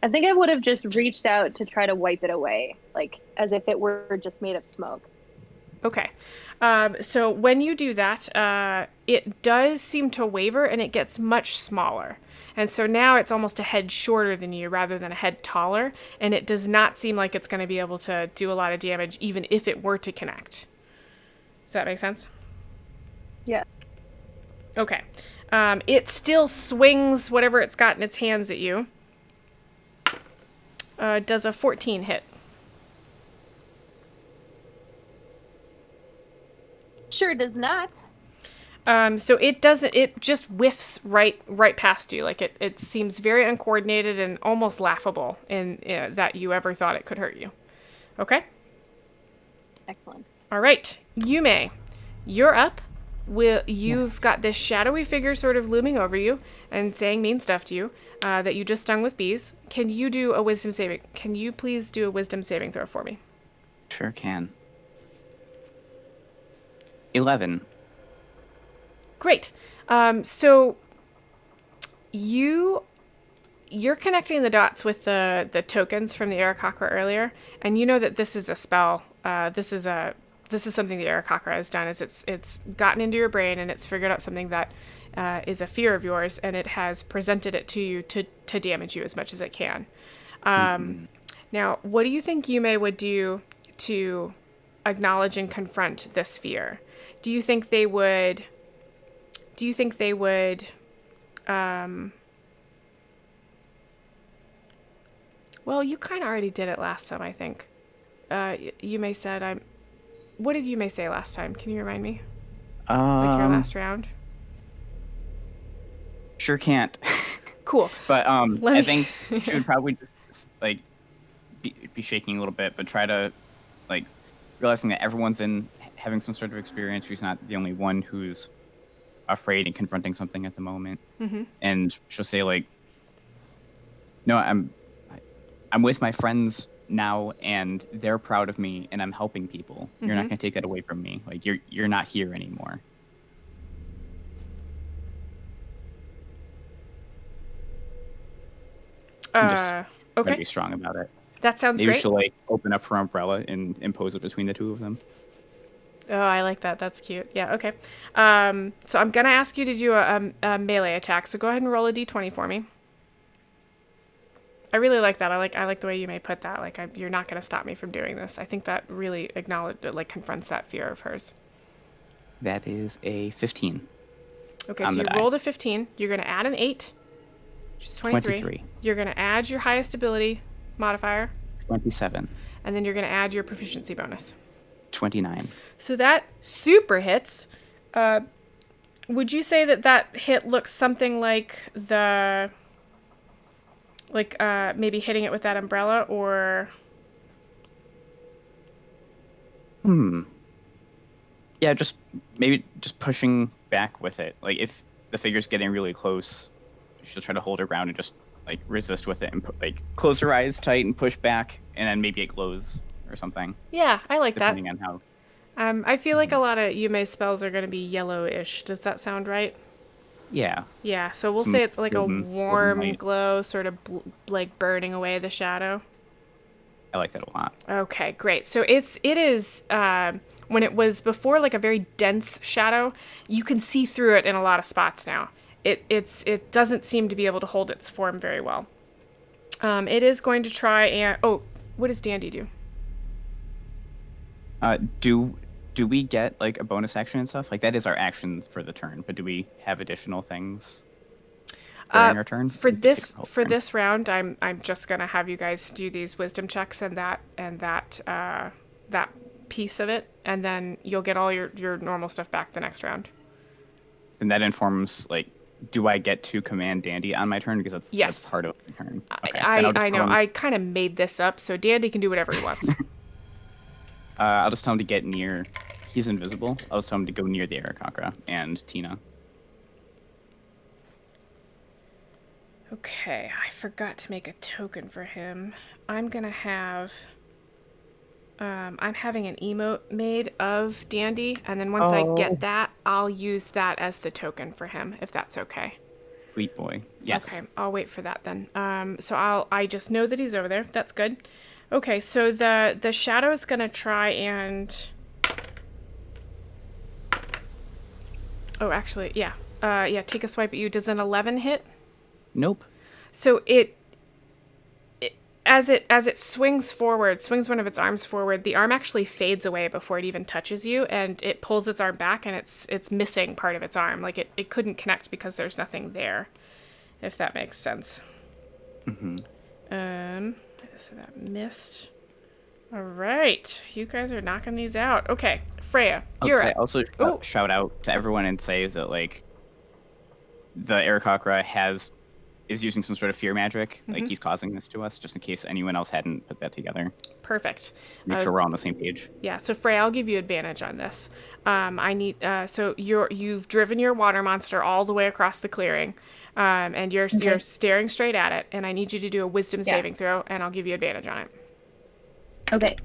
I think I would have just reached out to try to wipe it away, like as if it were just made of smoke. Okay. So when you do that, it does seem to waver and it gets much smaller. And so now it's almost a head shorter than you rather than a head taller. And it does not seem like it's going to be able to do a lot of damage even if it were to connect. Does that make sense? Yeah. Okay. It still swings whatever it's got in its hands at you. Does a 14 hit? Sure does not. So it doesn't, it just whiffs right past you. Like it seems very uncoordinated and almost laughable in that you ever thought it could hurt you. Okay? Excellent. All right. Yume, you're up. You've got this shadowy figure sort of looming over you and saying mean stuff to you that you just stung with bees. Can you do a wisdom saving? Can you please do a wisdom saving throw for me? Sure can. 11. Great. So you're connecting the dots with the tokens from the Aarakocra earlier, and you know that this is a spell. This is something the Aarakocra has done. Is it's gotten into your brain and it's figured out something that is a fear of yours, and it has presented it to you to damage you as much as it can. Now, what do you think Yume would do to acknowledge and confront this fear? Do you think they would? Well, you kind of already did it last time, I think. Yume said, What did Yume say last time? Can you remind me? Like your last round? Sure can't. Cool. But Let I me- think she would probably just like be shaking a little bit, but try to like realizing that everyone's having some sort of experience. She's not the only one who's afraid and confronting something at the moment. Mm-hmm. And she'll say like, "No, I'm with my friends now, and they're proud of me, and I'm helping people. You're not Mhm. gonna take that away from me. Like you're not here anymore." And just try to Okay. be strong about it. That sounds Maybe great. she'll like open up her umbrella and impose it between the two of them. Oh, I like that. That's cute. Yeah, okay. So I'm going to ask you to do a melee attack. So go ahead and roll a d20 for me. I really like that. I like the way you may put that. Like, you're not going to stop me from doing this. I think that really confronts that fear of hers. That is a 15. Okay, On so the you die. rolled a 15. You're going to add an 8, which is 23. 23. You're going to add your highest ability modifier, 27. and then you're going to add your proficiency bonus. 29. So that super hits. Would you say that hit looks something like maybe hitting it with that umbrella, or? Yeah, maybe just pushing back with it. Like if the figure's getting really close, she'll try to hold her ground and just like resist with it and close her eyes tight and push back, and then maybe it glows or something. Yeah, I like that. Depending on how. I feel like a lot of Yume's spells are going to be yellowish. Does that sound right? Yeah. Yeah, so we'll Some say it's like golden a warm light. glow, sort of like burning away the shadow. I like that a lot. Okay, great. So it is when it was before like a very dense shadow, you can see through it in a lot of spots now. It doesn't seem to be able to hold its form very well. It is going to try and what does Dandy do? Do we get like a bonus action and stuff? Like that is our action for the turn, but do we have additional things during our turn? For We can take this a whole for turn. this round, I'm just gonna have you guys do these wisdom checks and that piece of it, and then you'll get all your normal stuff back the next round. And that informs like, do I get to command Dandy on my turn because that's Yes. part of my turn? Okay. Then I I'll just know tell him- I kind of made this up, so Dandy can do whatever he wants. I'll just tell him to get near. He's invisible. I'll just tell him to go near the Aarakocra and Tina. Okay, I forgot to make a token for him. I'm gonna have. I'm having an emote made of Dandy, and then once I Oh. get that, I'll use that as the token for him, if that's okay. Sweet boy. Yes. Okay, I'll wait for that then. So I just know that he's over there. That's good. Okay, so the shadow is gonna try and. Oh, actually, yeah. Yeah, take a swipe at you. Does an 11 hit? Nope. So as it swings forward, swings one of its arms forward, the arm actually fades away before it even touches you, and it pulls its arm back, and it's missing part of its arm. Like it couldn't connect because there's nothing there, if that makes sense. Mm-hmm. So that missed. All right, you guys are knocking these out. Okay, Freya, you're Okay. up. Also, Oh. shout out to everyone and say that like the Aarakocra is using some sort of fear magic. Like he's causing this to us, just in case anyone else hadn't put that together. Perfect. Make sure we're on the same page. Yeah, so Freya, I'll give you advantage on this. I need so you've driven your water monster all the way across the clearing, and you're staring straight at it, and I need you to do a wisdom saving throw, and I'll give you advantage on it. Okay.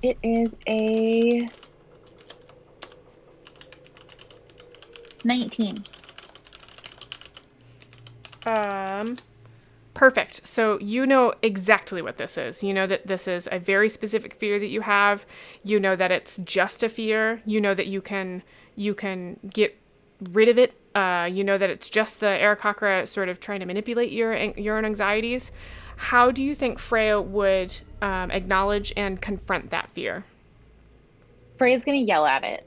It is a 19. Perfect. So you know exactly what this is. You know that this is a very specific fear that you have. You know that it's just a fear. You know that you can get rid of it. You know that it's just the Aarakocra sort of trying to manipulate your own anxieties. How do you think Freya would acknowledge and confront that fear? Freya's gonna yell at it,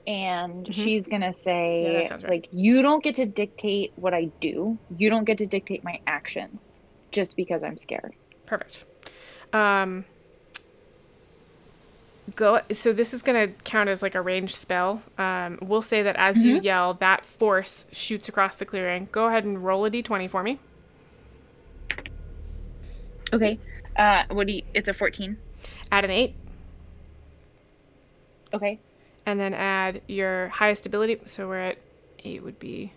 and she's gonna Yeah, say, that sounds right. like, you don't get to dictate what I do. You don't get to dictate my actions just because I'm scared. Perfect. So this is going to count as like a ranged spell. We'll say that as you yell, that force shoots across the clearing. Go ahead and roll a d20 for me. Okay. It's a 14. Add an 8, Okay. and then add your highest ability. So we're at 8 would be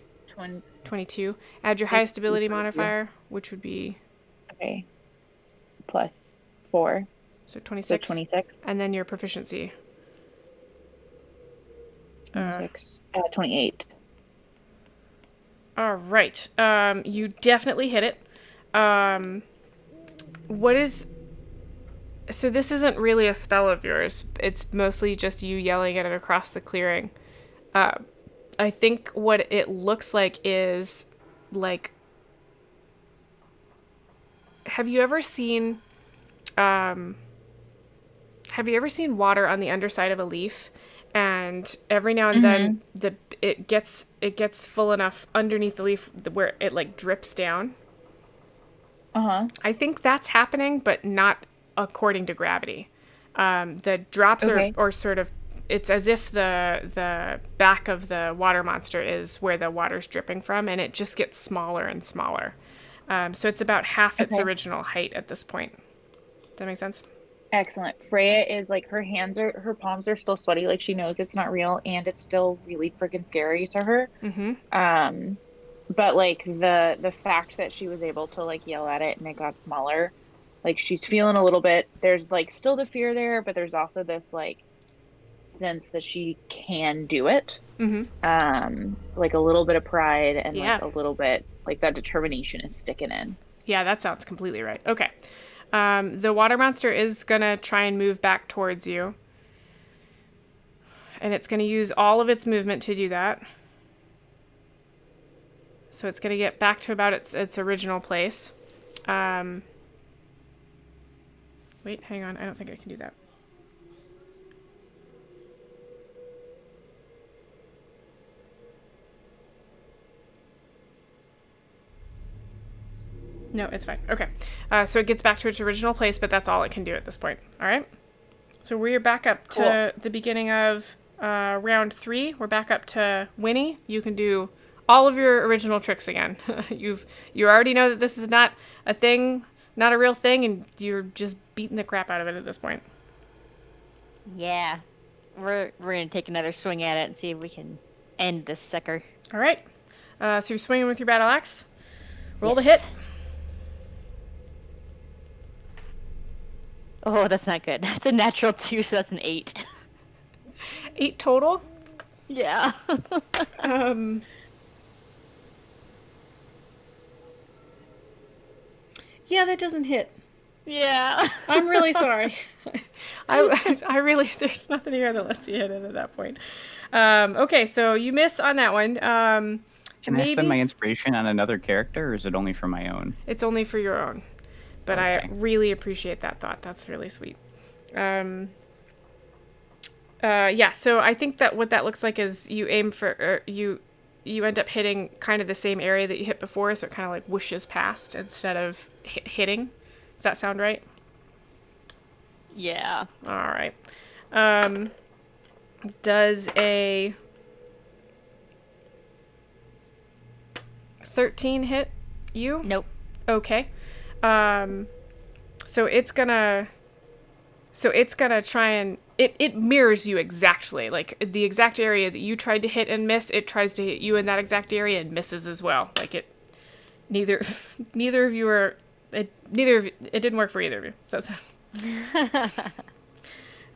22. Add your highest ability modifier, which would be Okay. Plus 4. so So 26. 26. And then your proficiency. 26. 28. All right. You definitely hit it. So this isn't really a spell of yours. It's mostly just you yelling at it across the clearing. I think what it looks like is like. Have you ever seen water on the underside of a leaf? And every now and then it gets full enough underneath the leaf where it like drips down. I think that's happening, but not according to gravity. The drops are sort of, it's as if the back of the water monster is where the water's dripping from, and it just gets smaller and smaller. So it's about half its original height at this point. Does that make sense? Excellent. Freya is like, her palms are still sweaty, like she knows it's not real, and it's still really freaking scary to her. But like the fact that she was able to like yell at it and it got smaller, like she's feeling a little bit, there's like still the fear there, but there's also this like sense that she can do it. Like a little bit of pride and like a little bit like that determination is sticking in. Yeah, that sounds completely right. Okay. The water monster is going to try and move back towards you. And it's going to use all of its movement to do that. So it's going to get back to about its original place. Wait, hang on. I don't think I can do that. No, it's fine. Okay. So it gets back to its original place, but that's all it can do at this point. All right? So we're back up to the beginning of round 3. We're back up to Winnie. You can do all of your original tricks again. You already know that this is not a thing, not a real thing, and you're just beating the crap out of it at this point. Yeah. We're going to take another swing at it and see if we can end this sucker. All right. So you're swinging with your battle axe. Roll to Yes. hit. Oh, that's not good. That's a natural 2, so that's an 8. 8 total. Yeah. Yeah, that doesn't hit. Yeah. I'm really sorry. I really, there's nothing here that lets you hit it at that point. Okay, so you miss on that one. Can I spend my maybe inspiration on another character, or is it only for my own? it's only for your own, but I Okay. really appreciate that thought. That's really sweet. Yeah, so I think that what that looks like is you aim for, you end up hitting kind of the same area that you hit before, so it kind of like whooshes past instead of hitting. Does that sound right? Yeah. All right. Does a 13 hit you? Nope. Okay. So it's gonna try and it mirrors you exactly. Like the exact area that you tried to hit and miss, it tries to hit you in that exact area and misses as well. Like it neither of you are it didn't work for either of you. So that's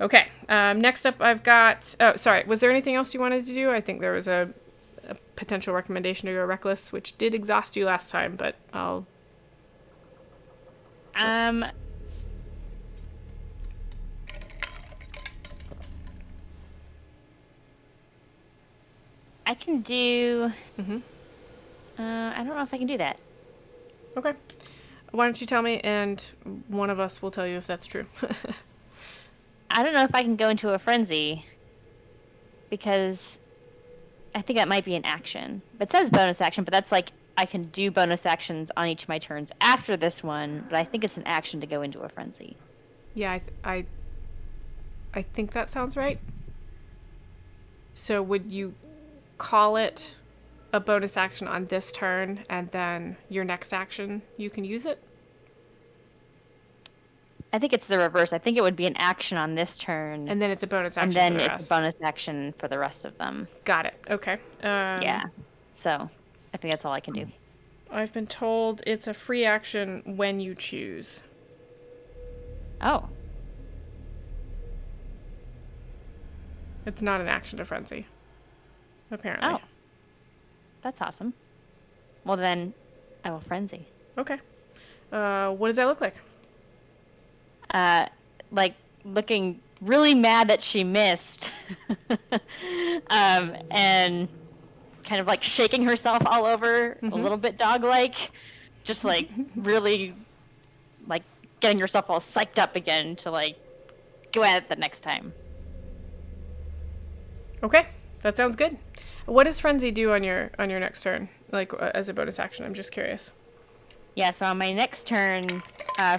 okay. Next up I've got sorry, was there anything else you wanted to do? I think there was a potential recommendation to go reckless, which did exhaust you last time, but I'll I can do. I don't know if I can do that. okay. Why don't you tell me, and one of us will tell you if that's true. I don't know if I can go into a frenzy because I think that might be an action. But it says bonus action, but that's like I can do bonus actions on each of my turns after this one, but I think it's an action to go into a frenzy. Yeah, I think that sounds right. So would you call it a bonus action on this turn, and then your next action you can use it? I think it's the reverse. I think it would be an action on this turn, And then it's a bonus action and then for the it's rest. a bonus action for the rest of them. Got it. Okay. Yeah. So I think that's all I can do. I've been told it's a free action when you choose. Oh. It's not an action to frenzy. Apparently. Oh. That's awesome. Well, then I will frenzy. Okay. What does that look like? Like looking really mad that she missed, and kind of like shaking herself all over, a little bit dog-like, just like really like getting herself all psyched up again to like go at it the next time. Okay, that sounds good. What does frenzy do on your next turn? Like as a bonus action? I'm just curious. Yeah, so on my next turn,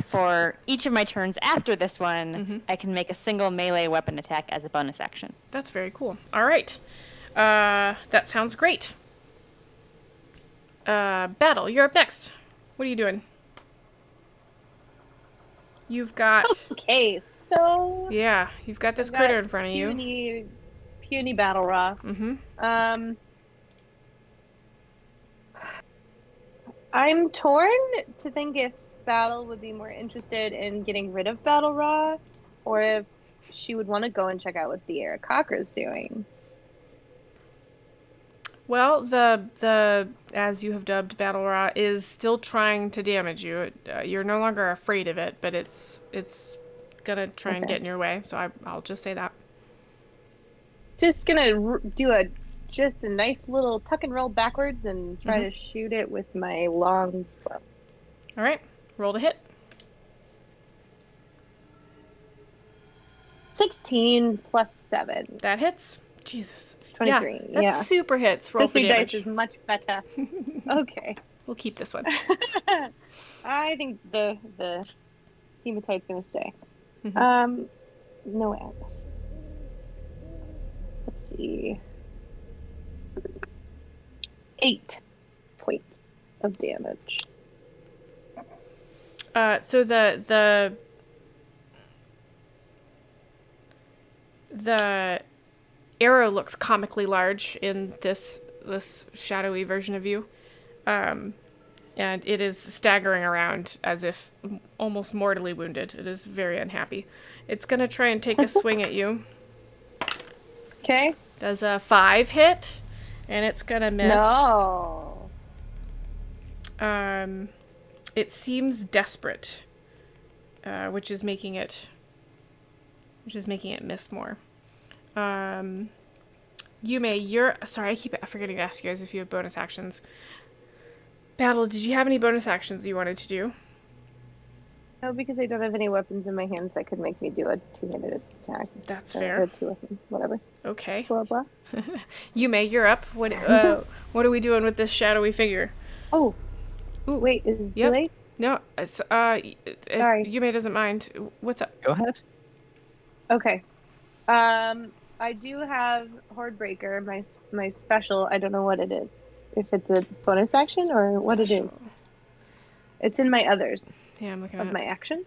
for each of my turns after this one, I can make a single melee weapon attack as a bonus action. That's very cool. All right. That sounds great. Battle, you're up next. What are you doing? You've got... Okay, so Yeah, you've got this I've got critter in front of you. puny battle raw. I'm torn to think if Battle would be more interested in getting rid of Battle Raw, or if she would want to go and check out what the Aarakocra's doing. Well, the as you have dubbed Battle Raw is still trying to damage you. You're no longer afraid of it, but it's gonna try and Okay. get in your way. So I'll just say that. Just gonna do a nice little tuck and roll backwards and try to shoot it with my long bow. All right, roll to hit. 16 plus 7. That hits. Jesus. 23. Yeah, that's super hits. Roll This for new damage. dice is much better. Okay. We'll keep this one. I think the hematite's gonna stay. No Atlas. Let's see. 8 points of damage. So the arrow looks comically large in this this shadowy version of you. And it is staggering around as if almost mortally wounded. It is very unhappy. It's going to try and take a swing at you. Okay. Does a 5 hit, and it's going to miss. No. It seems desperate, which is making it miss more. Yume, sorry, I keep forgetting to ask you guys if you have bonus actions. Battle, did you have any bonus actions you wanted to do? No, because I don't have any weapons in my hands that could make me do a two-handed attack. That's Or fair. two weapons, whatever. Okay. Blah blah. Yume, you're up. What are we doing with this shadowy figure? Oh. Ooh. Wait, is it too Yep. late? No, it's, Sorry. Yume doesn't mind. What's up? Go ahead. Okay. I do have Horde Breaker, my special. I don't know what it is. If it's a bonus action or what it is. Special. It's in my others Yeah, I'm looking of at my actions.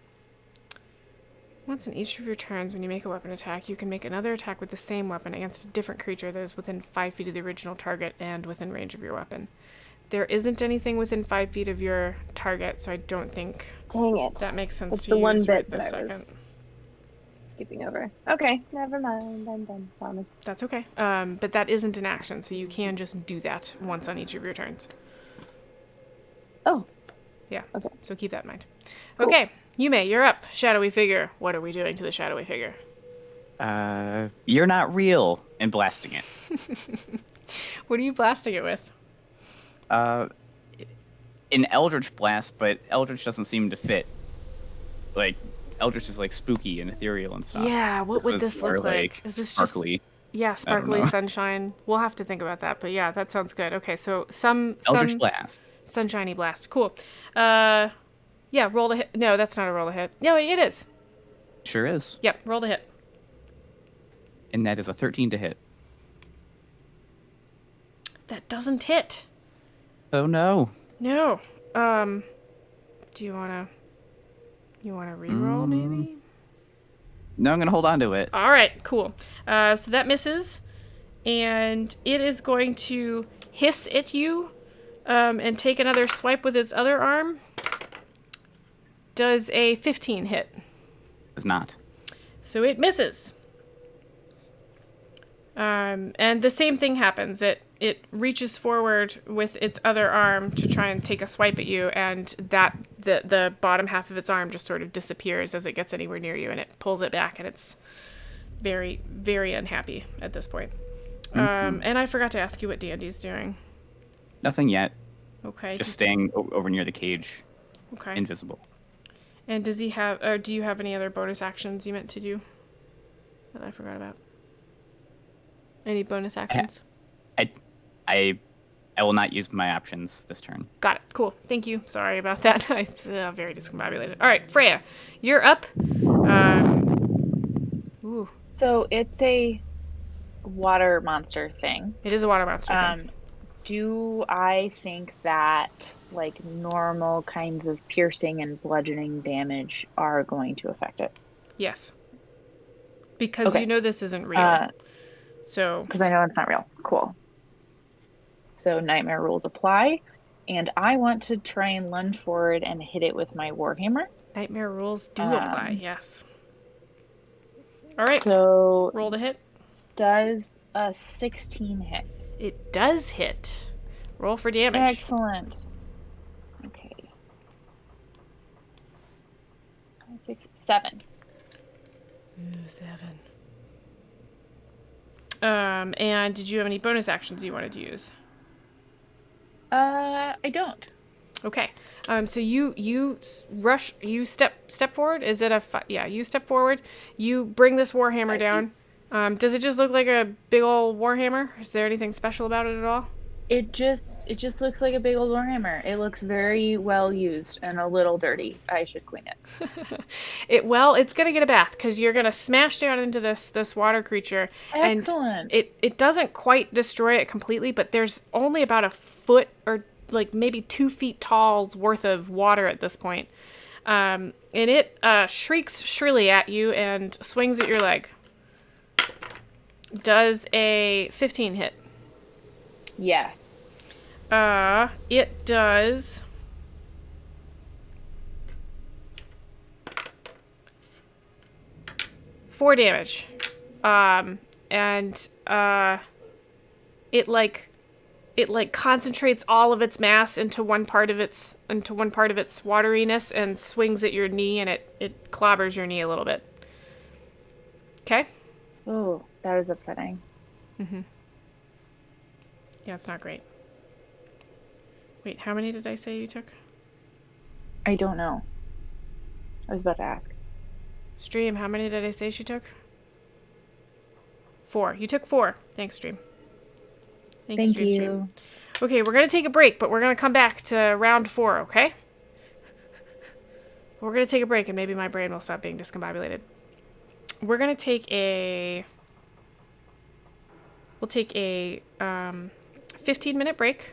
Once in each of your turns, when you make a weapon attack, you can make another attack with the same weapon against a different creature that is within 5 feet of the original target and within range of your weapon. There isn't anything within 5 feet of your target, so I don't think Dang it. that makes sense That's to the use one right bit this that I second. was skipping over. Okay, never mind. I'm done. Promise. That's okay. But that isn't an action, so you can just do that once on each of your turns. Oh. Yeah. Okay. So keep that in mind. Cool. Okay, Yume, you're up. Shadowy figure. What are we doing to the shadowy figure? You're not real, and blasting it. What are you blasting it with? An Eldritch blast, but Eldritch doesn't seem to fit. Like, Eldritch is like spooky and ethereal and stuff. Yeah, what would this Or, look like? Is this sparkly. just yeah, sparkly know. sunshine? We'll have to think about that, but yeah, that sounds good. Okay, so some Eldritch blast. sunshiny blast. Cool. Yeah, roll to hit. No, that's not a roll to hit. No, it is. Sure is. Yep, roll to hit. And that is a 13 to hit. That doesn't hit. Oh no. No. Do you wanna re-roll maybe? No, I'm gonna hold on to it. All right, cool. So that misses, and it is going to hiss at you, and take another swipe with its other arm. Does a 15 hit? Does not. So it misses. And the same thing happens. It reaches forward with its other arm to try and take a swipe at you, and that the bottom half of its arm just sort of disappears as it gets anywhere near you, and it pulls it back, and it's very, very unhappy at this point. And I forgot to ask you what Dandy's doing. Nothing yet. Okay. Just staying over near the cage, Okay. invisible. And does he have, or do you have any other bonus actions you meant to do that I forgot about? Any bonus actions? I will not use my options this turn. Got it. Cool. Thank you. Sorry about that. I'm very discombobulated. All right, Freya, you're up. Ooh, So it's a water monster thing. it is a water monster thing. Do I think that like normal kinds of piercing and bludgeoning damage are going to affect it? Yes. Because Okay. you know this isn't real. So, Because I know it's not real. Cool. So nightmare rules apply, and I want to try and lunge forward and hit it with my warhammer. nightmare rules do apply. Yes. All right. So Roll to hit. does a 16 hit? It does hit. Roll for damage. Excellent. Okay. 6, 7. Ooh, 7. And did you have any bonus actions you wanted to use? I don't. Okay. So you step forward. Is it yeah, you step forward. You bring this warhammer down. Does it just look like a big old warhammer? Is there anything special about it at all? It just looks like a big old warhammer. It looks very well used and a little dirty. I should clean it. It's gonna get a bath because you're gonna smash down into this water creature. Excellent. And it doesn't quite destroy it completely, but there's only about a foot or like maybe 2 feet tall's worth of water at this point. And it shrieks shrilly at you and swings at your leg. Does a 15 hit? Yes. It does 4 damage. And it concentrates all of its mass into one part of its wateriness and swings at your knee, and it clobbers your knee a little bit. Okay? Oh, that is upsetting. Yeah, it's not great. Wait, how many did I say you took? I don't know. I was about to ask. Stream, how many did I say she took? 4. You took 4. Thanks, Stream. Thank Stream, you. Stream. Okay, we're going to take a break, but we're going to come back to round 4, okay? We're going to take a break, and maybe my brain will stop being discombobulated. We're going to take a... We'll take a 15-minute break.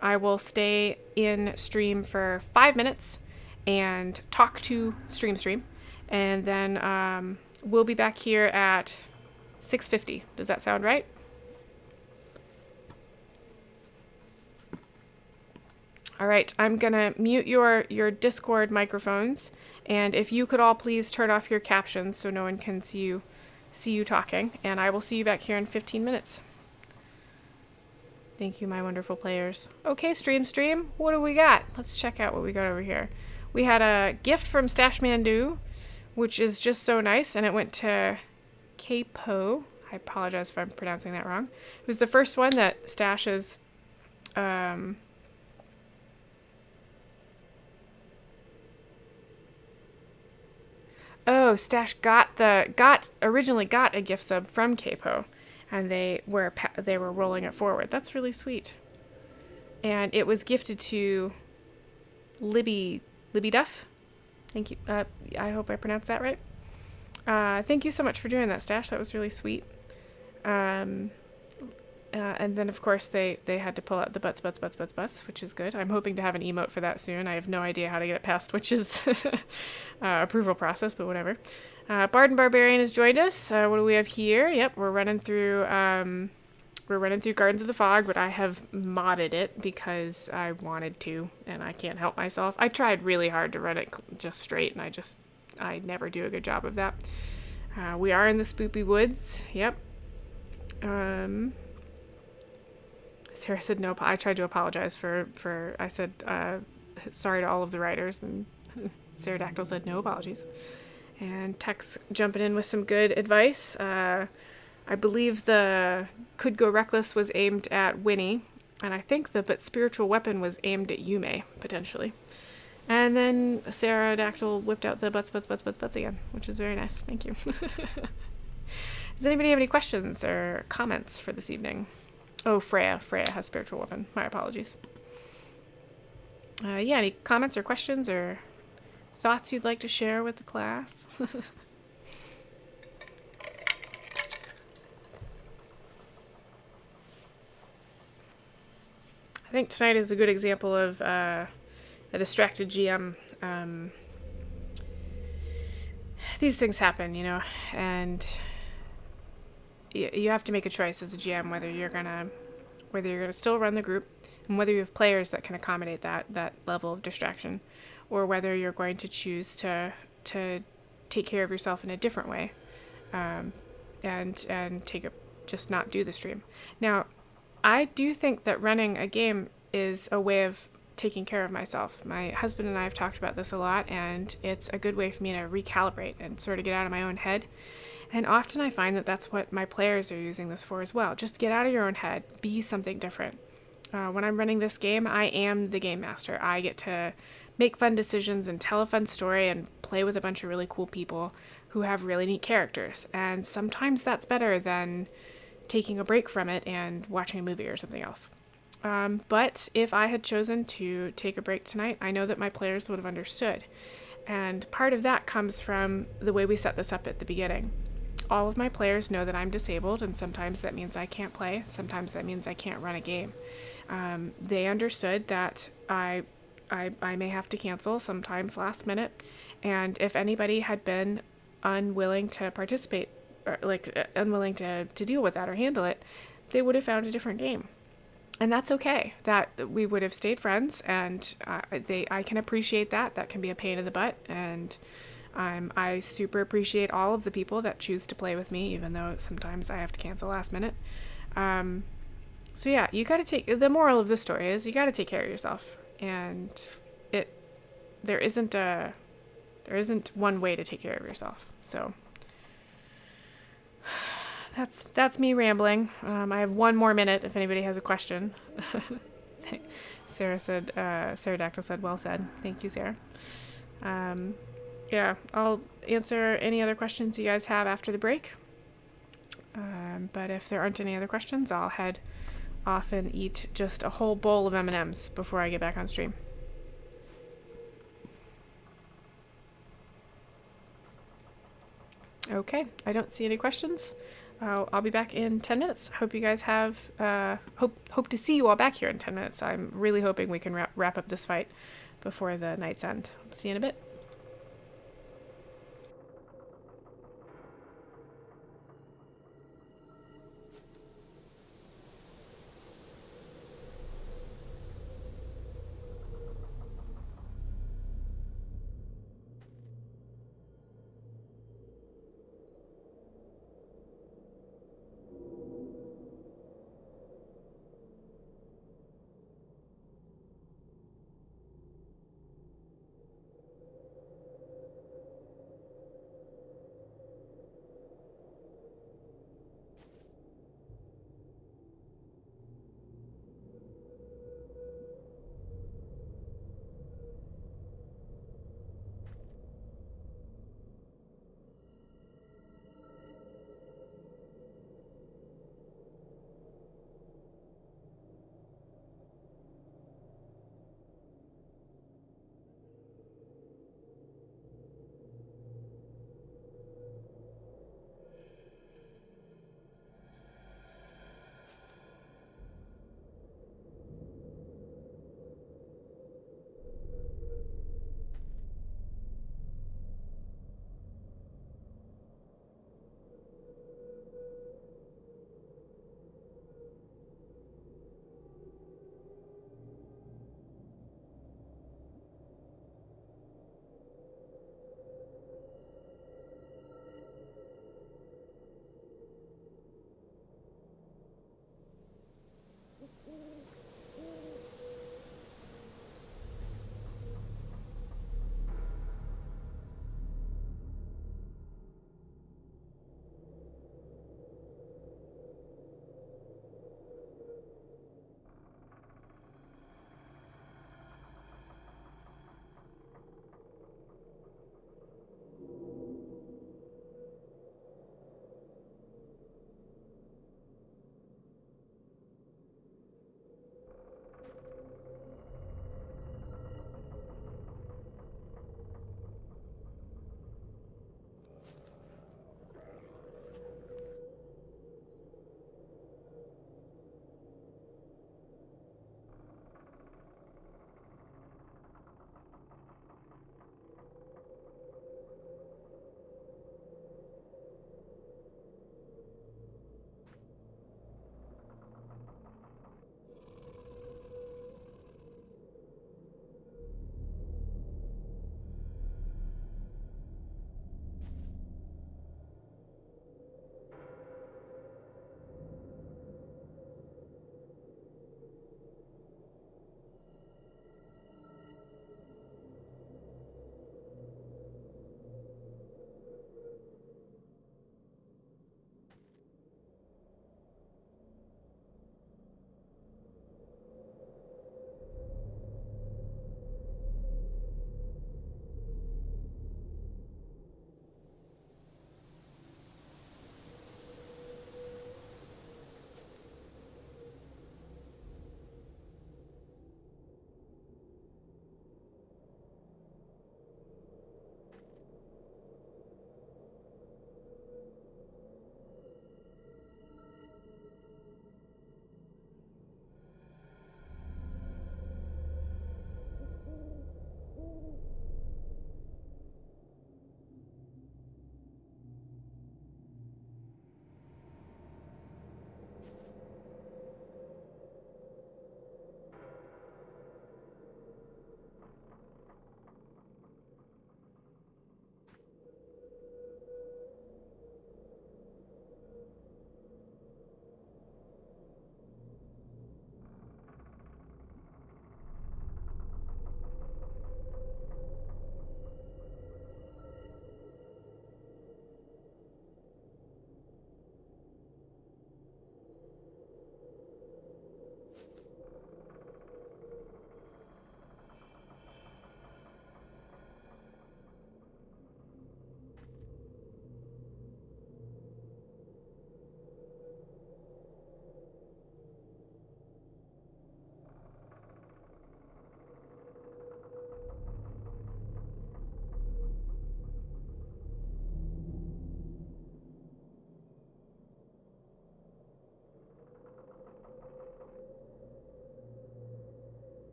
I will stay in stream for 5 minutes and talk to stream. And then we'll be back here at 6:50. Does that sound right? All right, I'm gonna mute your Discord microphones, and if you could all please turn off your captions so no one can see you talking, and I will see you back here in 15 minutes. Thank you, my wonderful players. Okay, stream, what do we got? Let's check out what we got over here. We had a gift from Stash Mandu, which is just so nice, and it went to Capo. I apologize if I'm pronouncing that wrong. It was the first one that Stash is Stash originally got a gift sub from Capo, and they were rolling it forward. That's really sweet. And it was gifted to Libby Duff. Thank you. I hope I pronounced that right. Thank you so much for doing that, Stash. That was really sweet. And then, of course, they had to pull out the butts, which is good. I'm hoping to have an emote for that soon. I have no idea how to get it past Twitch's approval process, but whatever. Bard and Barbarian has joined us. What do we have here? Yep, we're running through Gardens of the Fog, but I have modded it because I wanted to, and I can't help myself. I tried really hard to run it just straight, and I never do a good job of that. We are in the Spoopy Woods. Yep. Sarah said no. I tried to apologize for I said sorry to all of the writers, and Pterodactyl said no apologies. And Tex jumping in with some good advice. I believe the Could Go Reckless was aimed at Winnie, and I think the But Spiritual Weapon was aimed at Yume, potentially. And then Sarah Dactyl whipped out the butts again, which is very nice. Thank you. Does anybody have any questions or comments for this evening? Oh, Freya. Freya has Spiritual Weapon. My apologies. Yeah, any comments or questions or thoughts you'd like to share with the class? I think tonight is a good example of a distracted GM. These things happen, and you have to make a choice as a GM whether you're gonna still run the group, and whether you have players that can accommodate that level of distraction, or whether you're going to choose to take care of yourself in a different way, and just not do the stream. Now, I do think that running a game is a way of taking care of myself. My husband and I have talked about this a lot, and it's a good way for me to recalibrate and sort of get out of my own head. And often I find that that's what my players are using this for as well. Just get out of your own head, be something different. When I'm running this game, I am the game master. I get to make fun decisions and tell a fun story and play with a bunch of really cool people who have really neat characters. And sometimes that's better than taking a break from it and watching a movie or something else. But if I had chosen to take a break tonight, I know that my players would have understood. And part of that comes from the way we set this up at the beginning. All of my players know that I'm disabled, and sometimes that means I can't play. Sometimes that means I can't run a game. They understood that I may have to cancel sometimes last minute, and if anybody had been unwilling to participate, or unwilling to deal with that or handle it, they would have found a different game. and that's okay. That we would have stayed friends, and I can appreciate that. That can be a pain in the butt, and I super appreciate all of the people that choose to play with me, even though sometimes I have to cancel last minute. So yeah, you got to take the moral of the story is you got to take care of yourself, and there isn't one way to take care of yourself. So that's me rambling. I have one more minute if anybody has a question. Pterodactyl said, well said. Thank you, Sarah. Yeah, I'll answer any other questions you guys have after the break. But if there aren't any other questions, I'll head off and eat just a whole bowl of M&Ms before I get back on stream. Okay, I don't see any questions. I'll be back in 10 minutes. Hope you guys have hope to see you all back here in 10 minutes. I'm really hoping we can wrap up this fight before the night's end. See you in a bit.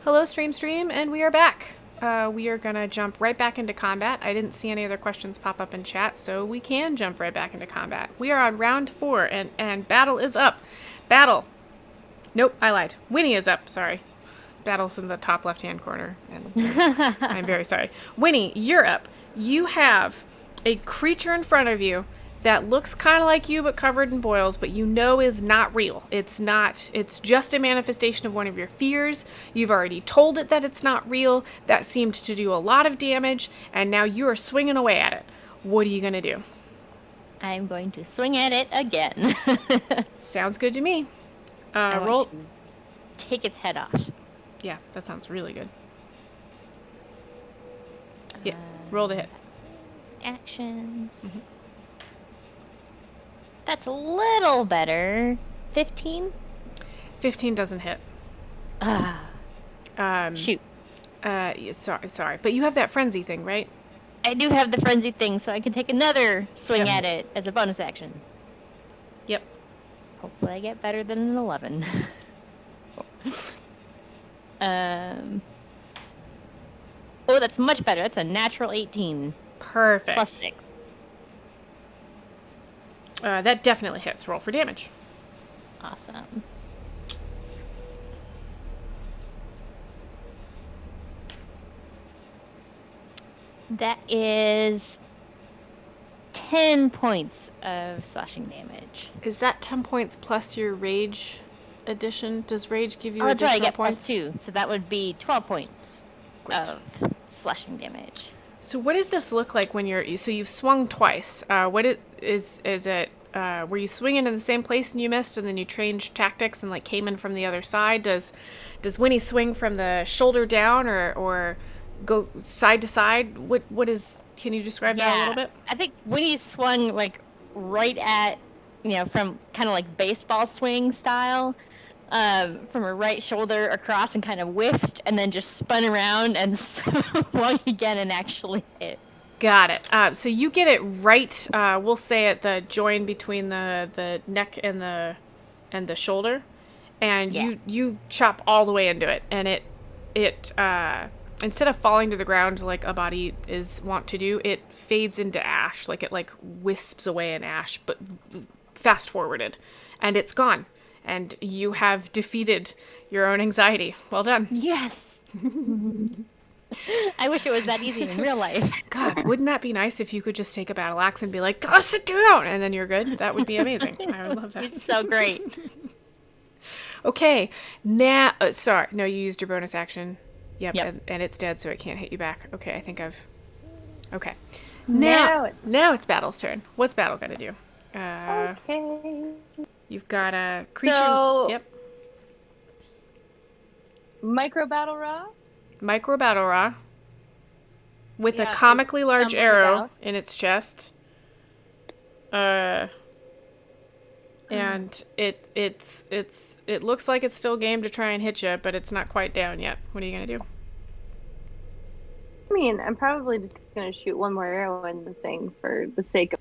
Hello, Stream, and we are back. We are going to jump right back into combat. I didn't see any other questions pop up in chat, so we can jump right back into combat. We are on round 4, and battle is up. Battle. Nope, I lied. Winnie is up, sorry. Battle's in the top left-hand corner, and I'm very sorry. Winnie, you're up. You have a creature in front of you that looks kind of like you but covered in boils, but you know is not real. It's just a manifestation of one of your fears. You've already told it that it's not real. That seemed to do a lot of damage, and now you are swinging away at it. What are you going to do? I'm going to swing at it again. Sounds good to me. I want Roll. to take its head off. Yeah, that sounds really good. Yeah, roll to hit. Actions. That's a little better. 15? 15 doesn't hit. Shoot. Sorry. But you have that frenzy thing, right? I do have the frenzy thing, so I can take another swing Yep. at it as a bonus action. Yep. Hopefully I get better than an 11. Oh, that's much better. That's a natural 18. Perfect. Plus 6. That definitely hits. Roll for damage. Awesome. That is 10 points of slashing damage. Is that 10 points plus your rage addition? Does rage give you Oh, that's right, I additional get points? plus 2, so that would be 12 points Great. of slashing damage. So what does this look like when so you've swung twice? What is it? Were you swinging in the same place and you missed, and then you changed tactics and like came in from the other side? Does Winnie swing from the shoulder down or go side to side? What is? Can you describe that a little bit? I think Winnie swung like right at, from kind of like baseball swing style, from her right shoulder across and kind of whiffed, and then just spun around and swung again and actually hit. Got it. So you get it right. We'll say at the join between the neck and the shoulder, and Yeah. you chop all the way into it, and it instead of falling to the ground like a body is wont to do, it fades into ash, like it like wisps away in ash, but fast forwarded, and it's gone, and you have defeated your own anxiety. Well done. Yes. I wish it was that easy in real life. God, wouldn't that be nice if you could just take a battle axe and be like, go sit down, and then you're good? That would be amazing. I would love that. It's so great. Okay, now, sorry, no, you used your bonus action. Yep. Yep. And it's dead, so it can't hit you back. Okay, I think okay. Now it's- Now it's Battle's turn. What's Battle gonna do? Okay. You've got a creature. So- Yep. Micro battle raw. Micro Battle Raw. With Yeah, a comically it's large stumbling arrow about. in its chest. And it looks like it's still game to try and hit you, but it's not quite down yet. What are you gonna do? I mean, I'm probably just gonna shoot one more arrow in the thing for the sake of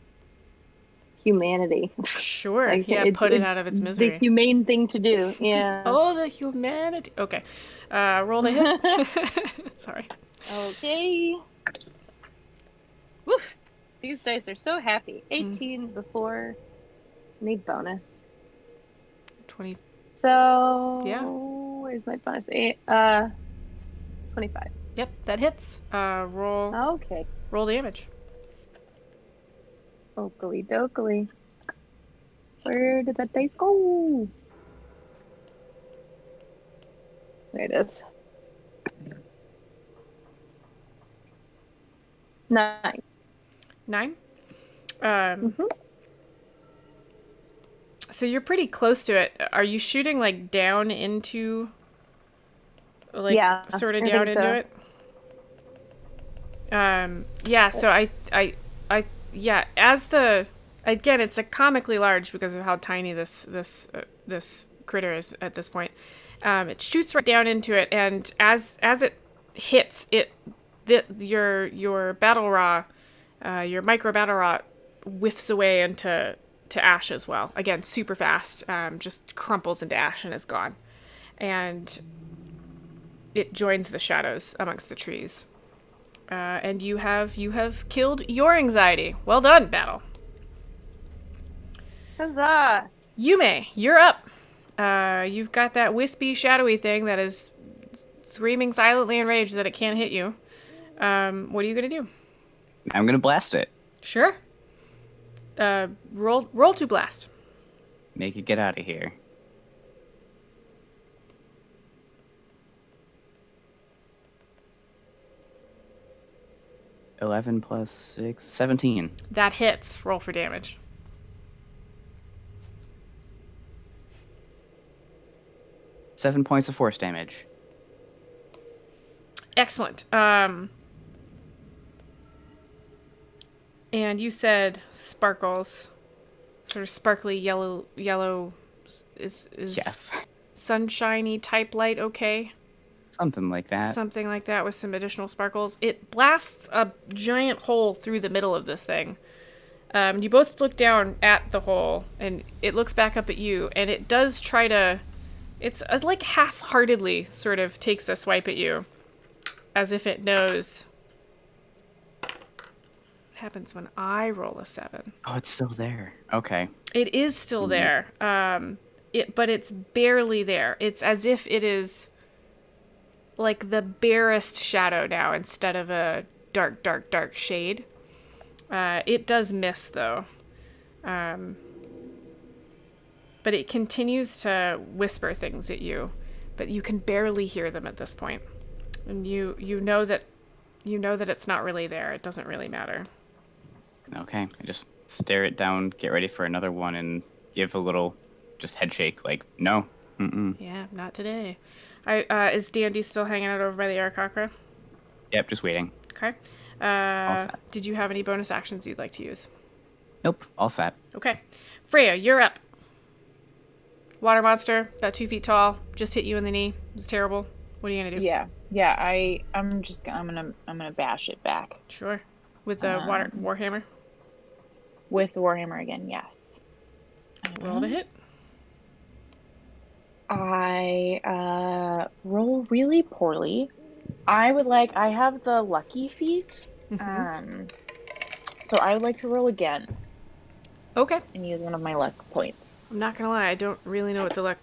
humanity. Sure. Like, Yeah, put it out of its The misery. humane thing to do. Yeah. Oh, the humanity. Okay. Roll to hit. Sorry. Okay. Woof. These dice are so happy. 18 before. Need bonus. 20. So Yeah. where's my bonus? 25. Yep, that hits. Roll Okay. damage. Oakley dokley. Where did that dice go? There it is. 9. 9. Mhm. So you're pretty close to it. Are you shooting like down into, like, Yeah, sort of I down think into so. it? Yeah. So yeah. As the again, it's a comically large because of how tiny this critter is at this point. It shoots right down into it, and as it hits it, your battle raw, your micro battle raw, whiffs away into ash as well. Again, super fast, just crumples into ash and is gone, and it joins the shadows amongst the trees. And you have killed your anxiety. Well done, battle. Huzzah! Yume, you're up. You've got that wispy, shadowy thing that is screaming silently in rage that it can't hit you. What are you gonna do? I'm gonna blast it. Sure. Roll to blast. Make it get out of here. (11 + 6 = 17). That hits. Roll for damage. Seven points of force damage. Excellent. And you said sparkles, sort of sparkly yellow. Is Yes. sunshiny type light okay? Something like that. Something like that with some additional sparkles. It blasts a giant hole through the middle of this thing. You both look down at the hole, and it looks back up at you, and it does try to... It's like half-heartedly sort of takes a swipe at you, as if it knows... What happens when I roll a 7? Oh, it's still there. Okay. It is still there, but it's barely there. It's as if it is like the barest shadow now instead of a dark, dark, dark shade. It does miss, though. But it continues to whisper things at you, but you can barely hear them at this point. And you know that it's not really there. It doesn't really matter. Okay. I just stare it down, get ready for another one, and give a little just head shake, like, no. Mm-mm. Yeah, not today. Is Dandy still hanging out over by the Aarakocra? Yep, just waiting. Okay. set. Did you have any bonus actions you'd like to use? Nope, all set. Okay. Freya, you're up. Water monster, about 2 feet tall, just hit you in the knee. It was terrible. What are you gonna do? Yeah. I'm gonna bash it back Sure. With the warhammer. with the warhammer again. Yes. Roll to hit. I roll really poorly. I have the lucky feat. So I would like to roll again Okay. and use one of my luck points. I'm not gonna lie, I don't really know what the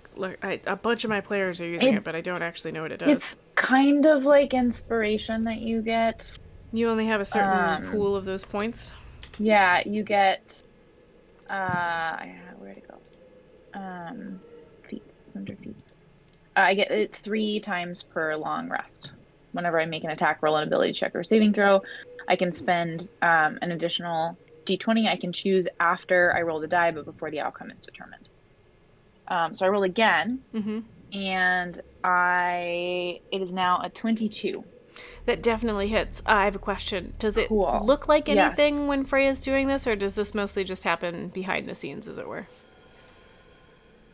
a bunch of my players are using it, but I don't actually know what it does. It's kind of like inspiration that you get. You only have a certain pool of those points. Yeah, you get where'd it go? Feats, under feats. I get it 3 times per long rest. Whenever I make an attack roll, an ability check, or saving throw, I can spend an additional d20 I can choose after I roll the die, but before the outcome is determined. So I roll again, and it is now a 22. That definitely hits. I have a question. Does it Cool. look like Yes. anything when Freya's doing this, or does this mostly just happen behind the scenes, as it were?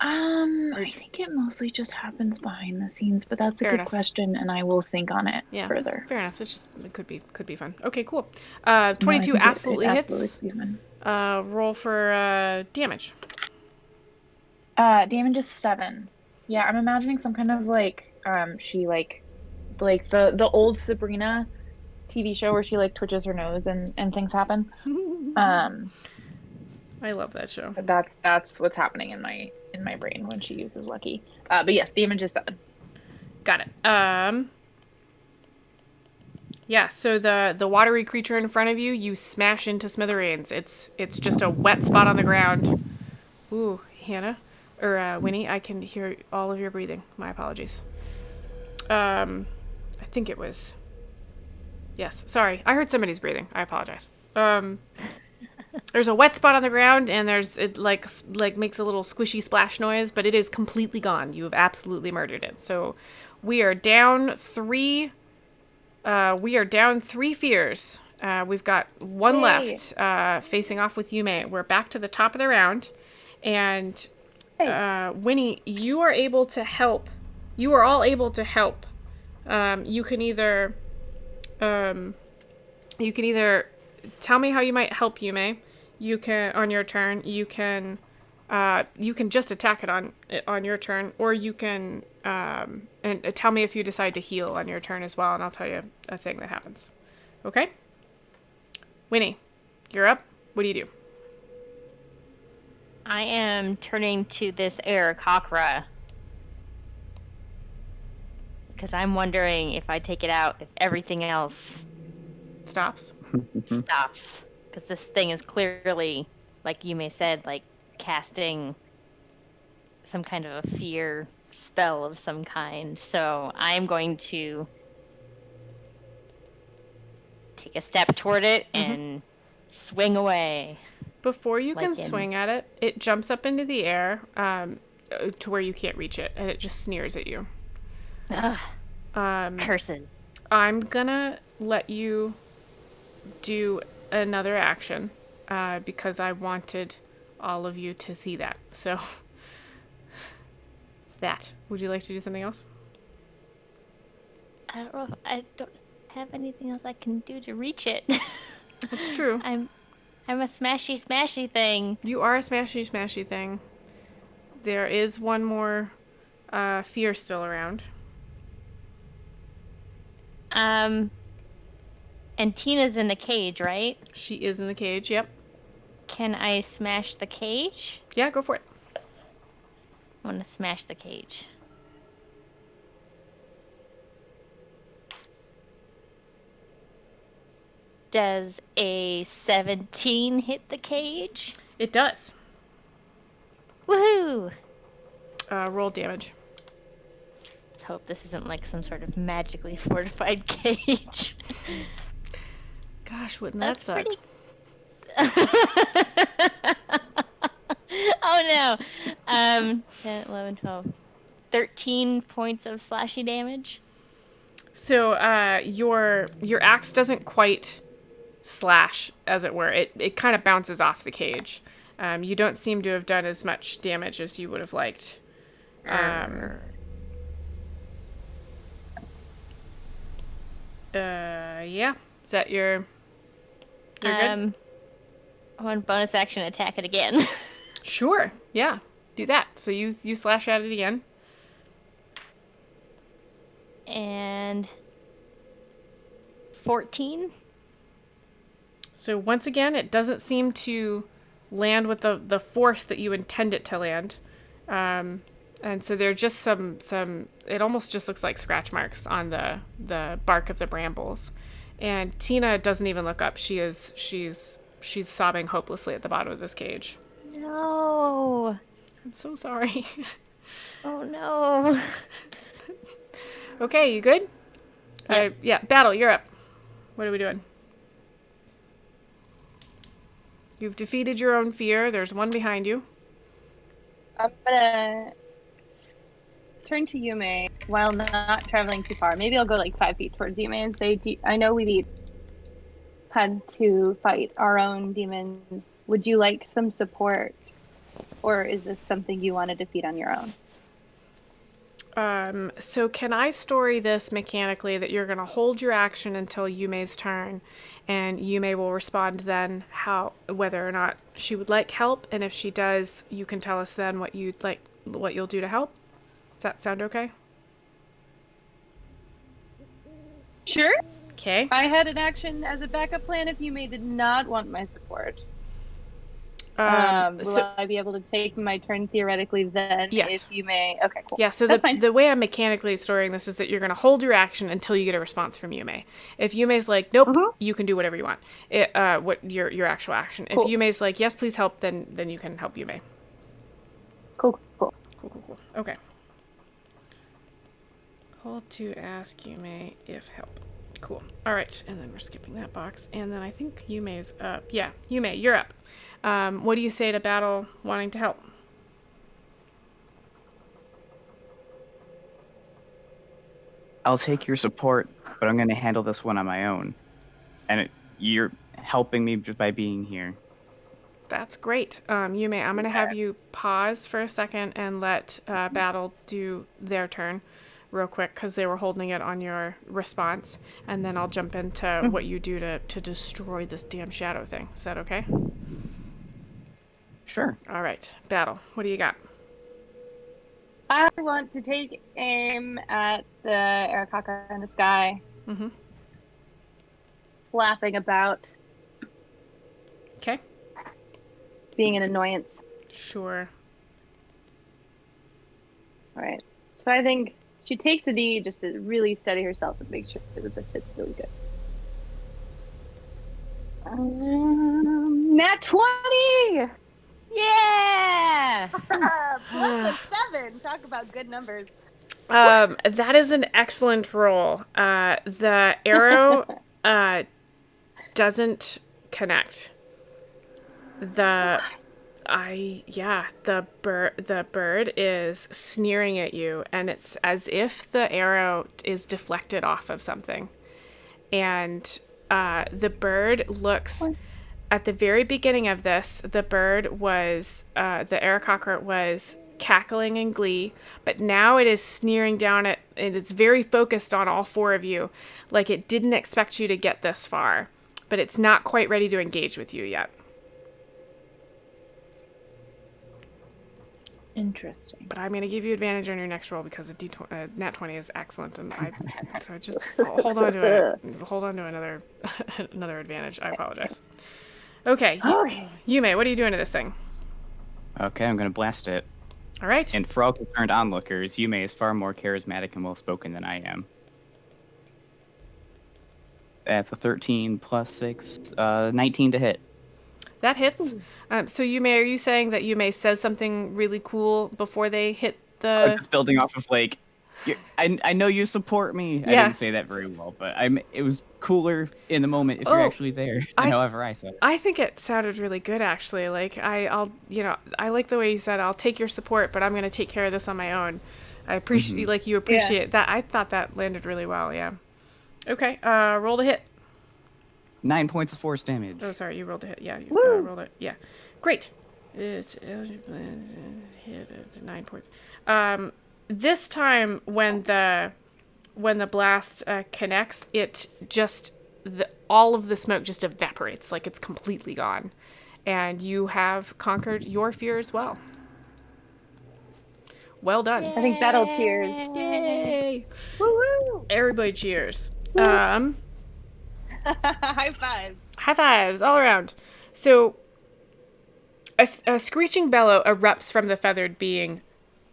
I think it mostly just happens behind the scenes, but that's a Fair good enough. question, and I will think on it Yeah, further. fair enough. It could be fun. Okay, cool. No, I 22 think it absolutely absolutely hits. could be fun. Roll for damage. Damage is 7. Yeah, I'm imagining some kind of like she like the old Sabrina TV show where she like twitches her nose and things happen. I love that show. So that's what's happening in my brain when she uses Lucky. But yes, damage is 7. Got it. Yeah, so the watery creature in front of you, you smash into smithereens. It's just a wet spot on the ground. Ooh, Hannah or Winnie, I can hear all of your breathing. My apologies. I think it was. Yes, sorry. I heard somebody's breathing. I apologize. There's a wet spot on the ground, and it like makes a little squishy splash noise, but it is completely gone. You have absolutely murdered it. So we are down 3. We are down 3 fears. We've got 1 Yay. left, facing off with Yume. We're back to the top of the round, and Winnie, you are able to help. You are all able to help. You can either tell me how you might help Yume. You can, on your turn, you can just attack it on your turn, or you can and tell me if you decide to heal on your turn as well, and I'll tell you a thing that happens. Okay? Winnie, you're up. What do you do? I am turning to this Aarakocra because I'm wondering if I take it out, if everything else Stops. stops. Because this thing is clearly, like you may said, like casting some kind of a fear spell of some kind. So I'm going to take a step toward it and swing away. Before you can Like in- swing at it, it jumps up into the air to where you can't reach it, and it just sneers at you. Ugh, curses. I'm gonna let you do another action because I wanted all of you to see that. So that. Would you like to do something else? I don't know. I don't have anything else I can do to reach it. That's true. I'm a smashy thing. You are a smashy thing. There is one more fear still around. And Tina's in the cage, right? She is in the cage. Yep. Can I smash the cage? Yeah, go for it. I want to smash the cage. Does a 17 hit the cage? It does. Woohoo! Roll damage. Let's hope this isn't like some sort of magically fortified cage. Gosh, wouldn't that suck? pretty. Oh no! 10, 11, 12. 13 points of slashy damage. So your axe doesn't quite slash, as it were. It kind of bounces off the cage. You don't seem to have done as much damage as you would have liked. Yeah. Is that you're good? I want bonus action attack it again. Sure. Yeah. Do that. So you slash at it again. And 14. So once again, it doesn't seem to land with the force that you intend it to land. And so there are just some it almost just looks like scratch marks on the bark of the brambles. And Tina doesn't even look up. She's sobbing hopelessly at the bottom of this cage. No. I'm so sorry. Oh no. Okay, you good? Yeah, Battle, you're up. What are we doing? You've defeated your own fear. There's one behind you. I'm gonna turn to Yume while not traveling too far. Maybe I'll go like 5 feet towards Yume and say, I know we've had to fight our own demons. Would you like some support or is this something you want to defeat on your own? So can I story this mechanically that you're going to hold your action until Yume's turn, and Yume will respond then whether or not she would like help, and if she does, you can tell us then what you'll do to help. Does that sound okay? Sure. Okay. I had an action as a backup plan if Yume did not want my support. Will I be able to take my turn theoretically then? Yes. If Yume... Okay, cool. Yeah, so That's fine. the way I'm mechanically storing this is that you're going to hold your action until you get a response from Yume. If Yume's like, nope, you can do whatever you want. What your actual action. Cool. If Yume's like, yes, please help, then you can help Yume. Cool. Cool. Okay. Hold to ask Yume if help. Cool. All right, and then we're skipping that box. And then I think Yume's up. Yeah, Yume, you're up. What do you say to Battle wanting to help? I'll take your support, but I'm going to handle this one on my own. And you're helping me just by being here. That's great. Yume, I'm going to have you pause for a second and let Battle do their turn real quick because they were holding it on your response. And then I'll jump into what you do to destroy this damn shadow thing. Is that okay? Sure. All right. Battle, what do you got? I want to take aim at the Aarakocra in the sky, flapping about, Okay. being an annoyance. Sure. All right. So I think she takes a D just to really steady herself and make sure that this hits really good. Nat 20! Yeah! Plus a 7. Talk about good numbers. That is an excellent roll. The arrow doesn't connect. The bird is sneering at you, and it's as if the arrow is deflected off of something. And the bird looks at the very beginning of this, the bird was the Aarakocra was cackling in glee, but now it is sneering down at, and it's very focused on all four of you, like it didn't expect you to get this far, but it's not quite ready to engage with you yet. Interesting. But I'm going to give you advantage on your next roll because a nat 20 is excellent, and so just hold on to another another advantage. I apologize. Okay, Yume, what are you doing to this thing? Okay, I'm going to blast it. All right. And for all concerned onlookers, Yume is far more charismatic and well-spoken than I am. That's a 13 plus 6, 19 to hit. That hits. So Yume, are you saying that Yume says something really cool before they hit I'm the... just building off of like, I know you support me. I Yeah. didn't say that very well, but it was cooler in the moment if you're actually there. However I said it. I think it sounded really good, actually. Like, I like the way you said, I'll take your support, but I'm going to take care of this on my own. I appreciate, like, you appreciate that. I thought that landed really well, yeah. Okay, roll to hit. 9 points of force damage. Oh, sorry, you rolled a hit. Yeah, you rolled it. Yeah. Great. It's hit 9 points. This time when the blast connects, it just all of the smoke just evaporates, like it's completely gone, and you have conquered your fear as well. Well done. I think Battle cheers. Yay! Woo-woo! Everybody cheers. High fives. High fives all around. So a screeching bellow erupts from the feathered being,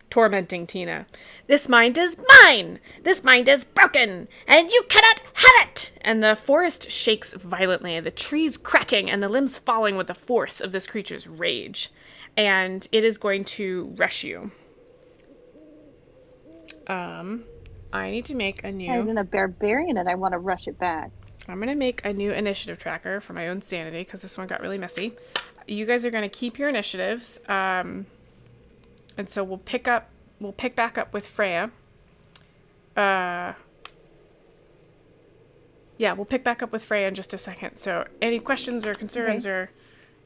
tormenting Tina. This mind is mine! This mind is broken! And you cannot have it! And the forest shakes violently, the trees cracking and the limbs falling with the force of this creature's rage. And it is going to rush you. I need to make a new... I'm a barbarian and I want to rush it back. I'm going to make a new initiative tracker for my own sanity because this one got really messy. You guys are going to keep your initiatives. And so we'll pick back up with Freya. Yeah, we'll pick back up with Freya in just a second. So any questions or concerns or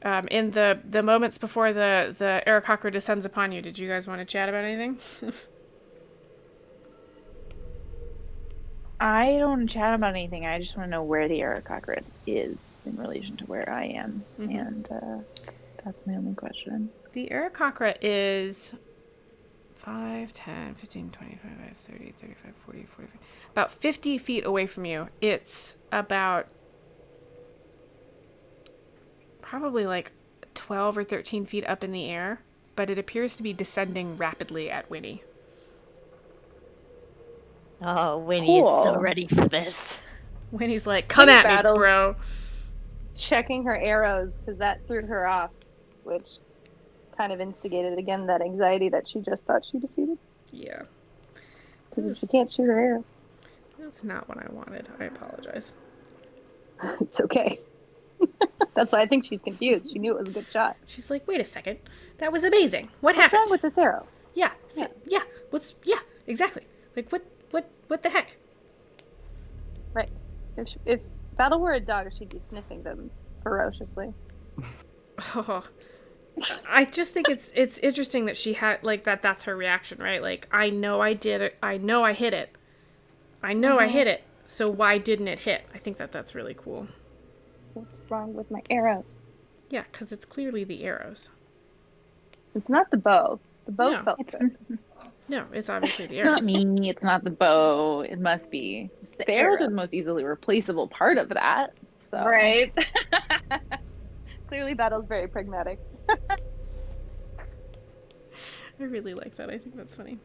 In the moments before the Aarakocra descends upon you, did you guys want to chat about anything? I don't want to chat about anything. I just want to know where the Aarakocra is in relation to where I am. And that's my only question. The Aarakocra is 5, 10, 15, 20, 25, 30, 35, 40, 45. About 50 feet away from you. It's about probably like 12 or 13 feet up in the air, but it appears to be descending rapidly at Winnie. Oh, Winnie is so Cool. ready for this. Winnie's like, come Winnie at me, battles. bro. Checking her arrows because that threw her off, which kind of instigated again that anxiety that she just thought she defeated. Yeah. Because if she can't shoot her arrows, That's not what I wanted. I apologize. it's okay. That's why I think she's confused. She knew it was a good shot. She's like, wait a second. That was amazing. What What's happened? wrong with this arrow? Yeah. Yeah. Yeah. Yeah, exactly. Like, what the heck? Right. If Battle were a dog, she'd be sniffing them ferociously. Oh. I just think it's interesting that she had, like, that's her reaction, right? Like, I know I did it. I know I hit it. I know I hit it. So why didn't it hit? I think that's really cool. What's wrong with my arrows? Yeah, because it's clearly the arrows. It's not the bow. The bow No. felt good. No, it's obviously the It's not arrows. me. It's not the bow. It must be. The arrows are the most easily replaceable part of that. So. Right. Clearly, Battle's very pragmatic. I really like that. I think that's funny.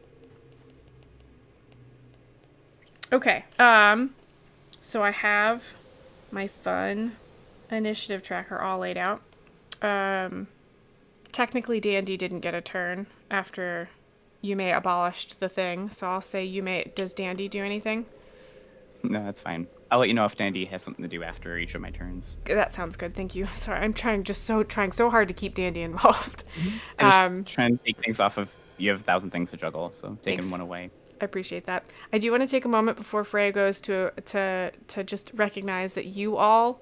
Okay. So I have my fun initiative tracker all laid out. Technically, Dandy didn't get a turn after Yume abolished the thing, so I'll say Yume. Does Dandy do anything? No, that's fine. I'll let you know if Dandy has something to do after each of my turns. That sounds good. Thank you. Sorry, I'm trying so hard to keep Dandy involved. I'm just trying to take things off of. You have 1,000 things to juggle, so taking Thanks. one away. I appreciate that. I do want to take a moment before Freya goes to just recognize that you all,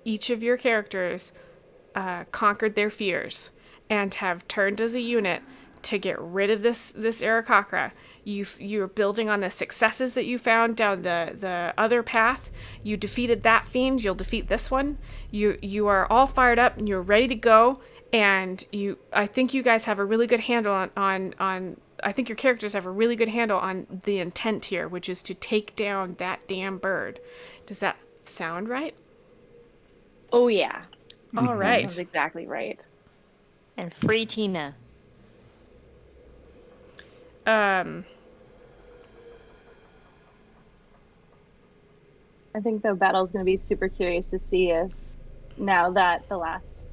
each of your characters, conquered their fears and have turned as a unit to get rid of this Aarakocra. You're building on the successes that you found down the other path. You defeated that fiend. You'll defeat this one. You are all fired up and you're ready to go. And I think you guys have a really good handle on I think your characters have a really good handle on the intent here, which is to take down that damn bird. Does that sound right? Oh yeah. All right. Sounds exactly right. And free Tina. I think though Battle's going to be super curious to see if now that the last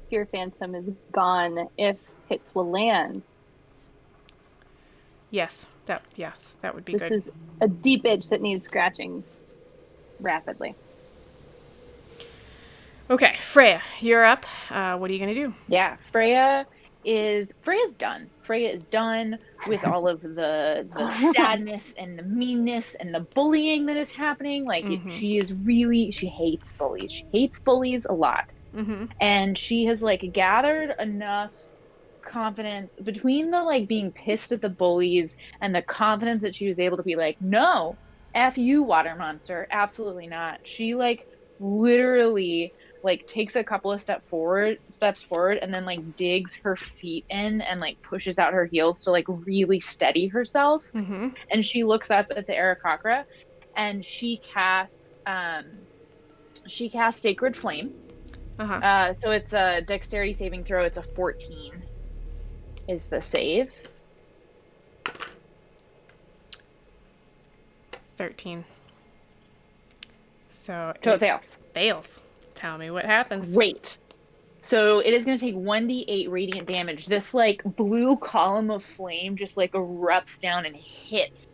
Fear Phantom is gone, if hits will land. Yes, that would be This good. is a deep itch that needs scratching rapidly. Okay, Freya, you're up. What are you gonna do? Yeah, Freya's done. Freya is done with all of the sadness and the meanness and the bullying that is happening. Like she hates bullies. She hates bullies a lot. Mm-hmm. And she has like gathered enough confidence between the like being pissed at the bullies and the confidence that she was able to be like, no, F you, water monster, absolutely not. She like literally like takes a couple of steps forward and then like digs her feet in and like pushes out her heels to like really steady herself. Mm-hmm. And she looks up at the Aarakocra and she casts Sacred Flame. Uh-huh. So it's a dexterity saving throw. It's a 14 is the save. 13. So So it fails. fails. Tell me what happens. Great. So it is going to take 1d8 radiant damage. This like blue column of flame just like erupts down and hits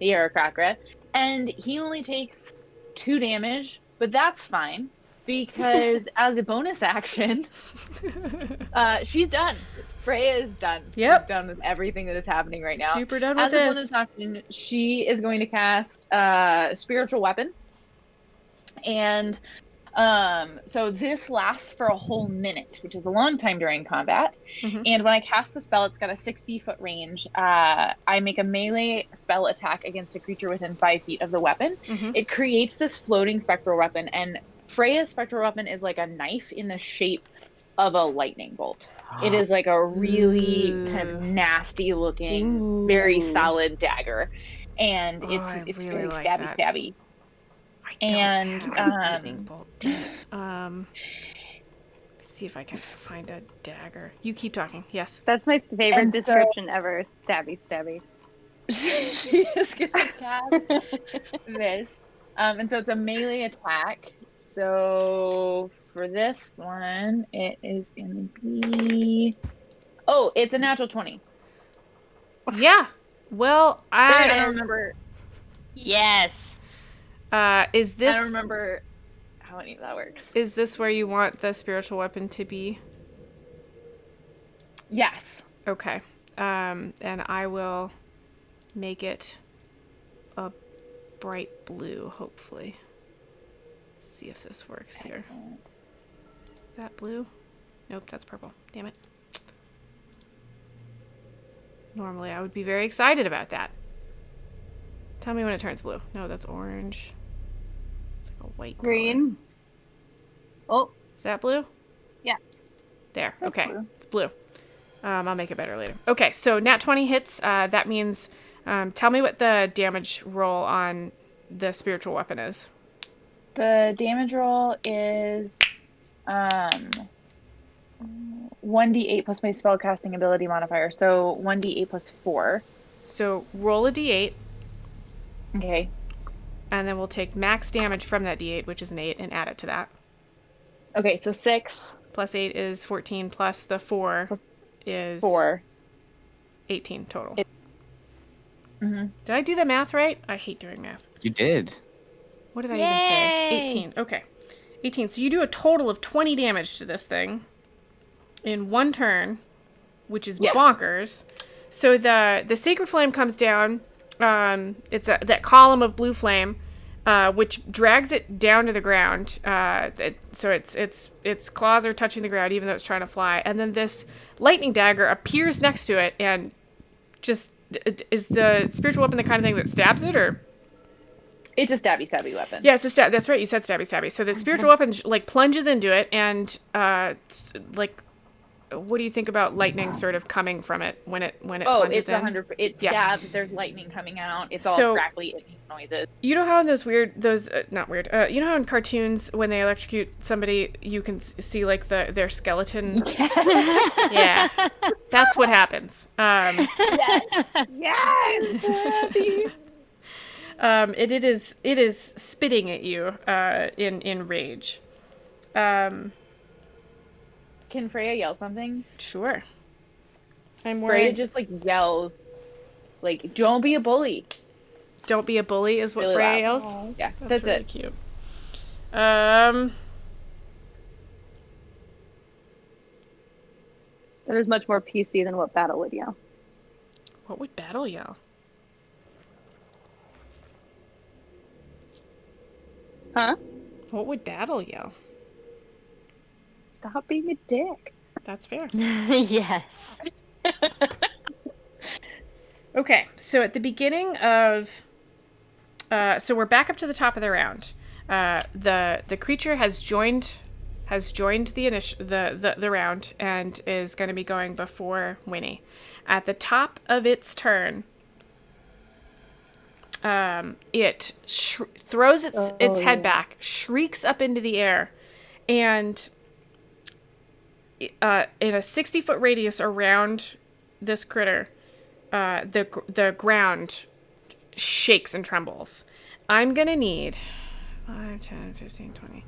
the Aarakocra. And he only takes 2 damage, but that's fine because as a bonus action, she's done. Freya is done. Yep. She's done with everything that is happening right now. Super done with As a this. bonus action, she is going to cast Spiritual Weapon. And So this lasts for a whole minute, which is a long time during combat. Mhm. And when I cast the spell, it's got a 60-foot range. I make a melee spell attack against a creature within 5 feet of the weapon. Mhm. It creates this floating spectral weapon, and Freya's spectral weapon is like a knife in the shape of a lightning bolt. It is like a really kind of nasty looking, very solid dagger. And Oh, I it's really very like stabby that. stabby. I don't And, have a lightning bolt. Damn it. See if I can find a dagger. You keep talking. Yes. That's my favorite And so- description ever. Stabby, stabby. She is gonna cast this. And so it's a melee attack. So for this one, it is gonna be it's a natural 20. Yeah. Well, I I don't remember Yes. is this I don't remember how any of that works. is this where you want the spiritual weapon to be? Yes. Okay. And I will make it a bright blue, hopefully. See if this works here. Excellent. Is that blue? Nope, that's purple. Damn it. Normally I would be very excited about that. Tell me when it turns blue. No, that's orange. It's like a white color. Green. Oh, Is that blue? Yeah. There. That's Okay. blue. It's blue. I'll make it better later. Okay, so nat 20 hits. That means, tell me what the damage roll on the spiritual weapon is. The damage roll is 1d8 plus my spellcasting ability modifier. So 1d8 plus 4. So roll a d8, Okay. and then we'll take max damage from that d8, which is an 8, and add it to that. Okay, so 6, Plus 8 is 14, plus the 4 is 4. 18 total. Mhm. Did I do the math right? I hate doing math. You did. What did I even say? Yay! 18. Okay. 18. So you do a total of 20 damage to this thing in one turn, which is Yes. bonkers. So the sacred flame comes down. It's that column of blue flame, which drags it down to the ground. So its claws are touching the ground, even though it's trying to fly. And then this lightning dagger appears next to it, and just is the spiritual weapon the kind of thing that stabs it, or? It's a stabby weapon. Yeah, it's a stab. That's right. You said stabby. So the spiritual weapon like plunges into it, and like, what do you think about lightning sort of coming from it when it plunges It's in? 100. It Yeah. stabs. There's lightning coming out. It's all So- crackly. It makes noises. You know how in not weird. You know how in cartoons when they electrocute somebody, you can see like their skeleton. Yeah, that's what happens. yes. It is spitting at you in rage. Can Freya yell something? Sure. I'm Freya worried. just like yells, like, "Don't be a bully." Don't be a bully is what Really Freya loud. yells. Yeah, That's that's really it. cute. That is much more PC than what Battle would yell. What would Battle yell? Huh? What would Battle yell? Stop being a dick. That's fair. Yes. Okay, so at the beginning of, so we're back up to the top of the round. The creature has joined the round and is going to be going before Winnie. At the top of its turn, it throws its head back, shrieks up into the air, and in a 60-foot radius around this critter, the ground shakes and trembles. I'm gonna need 5, 10, 15, 20.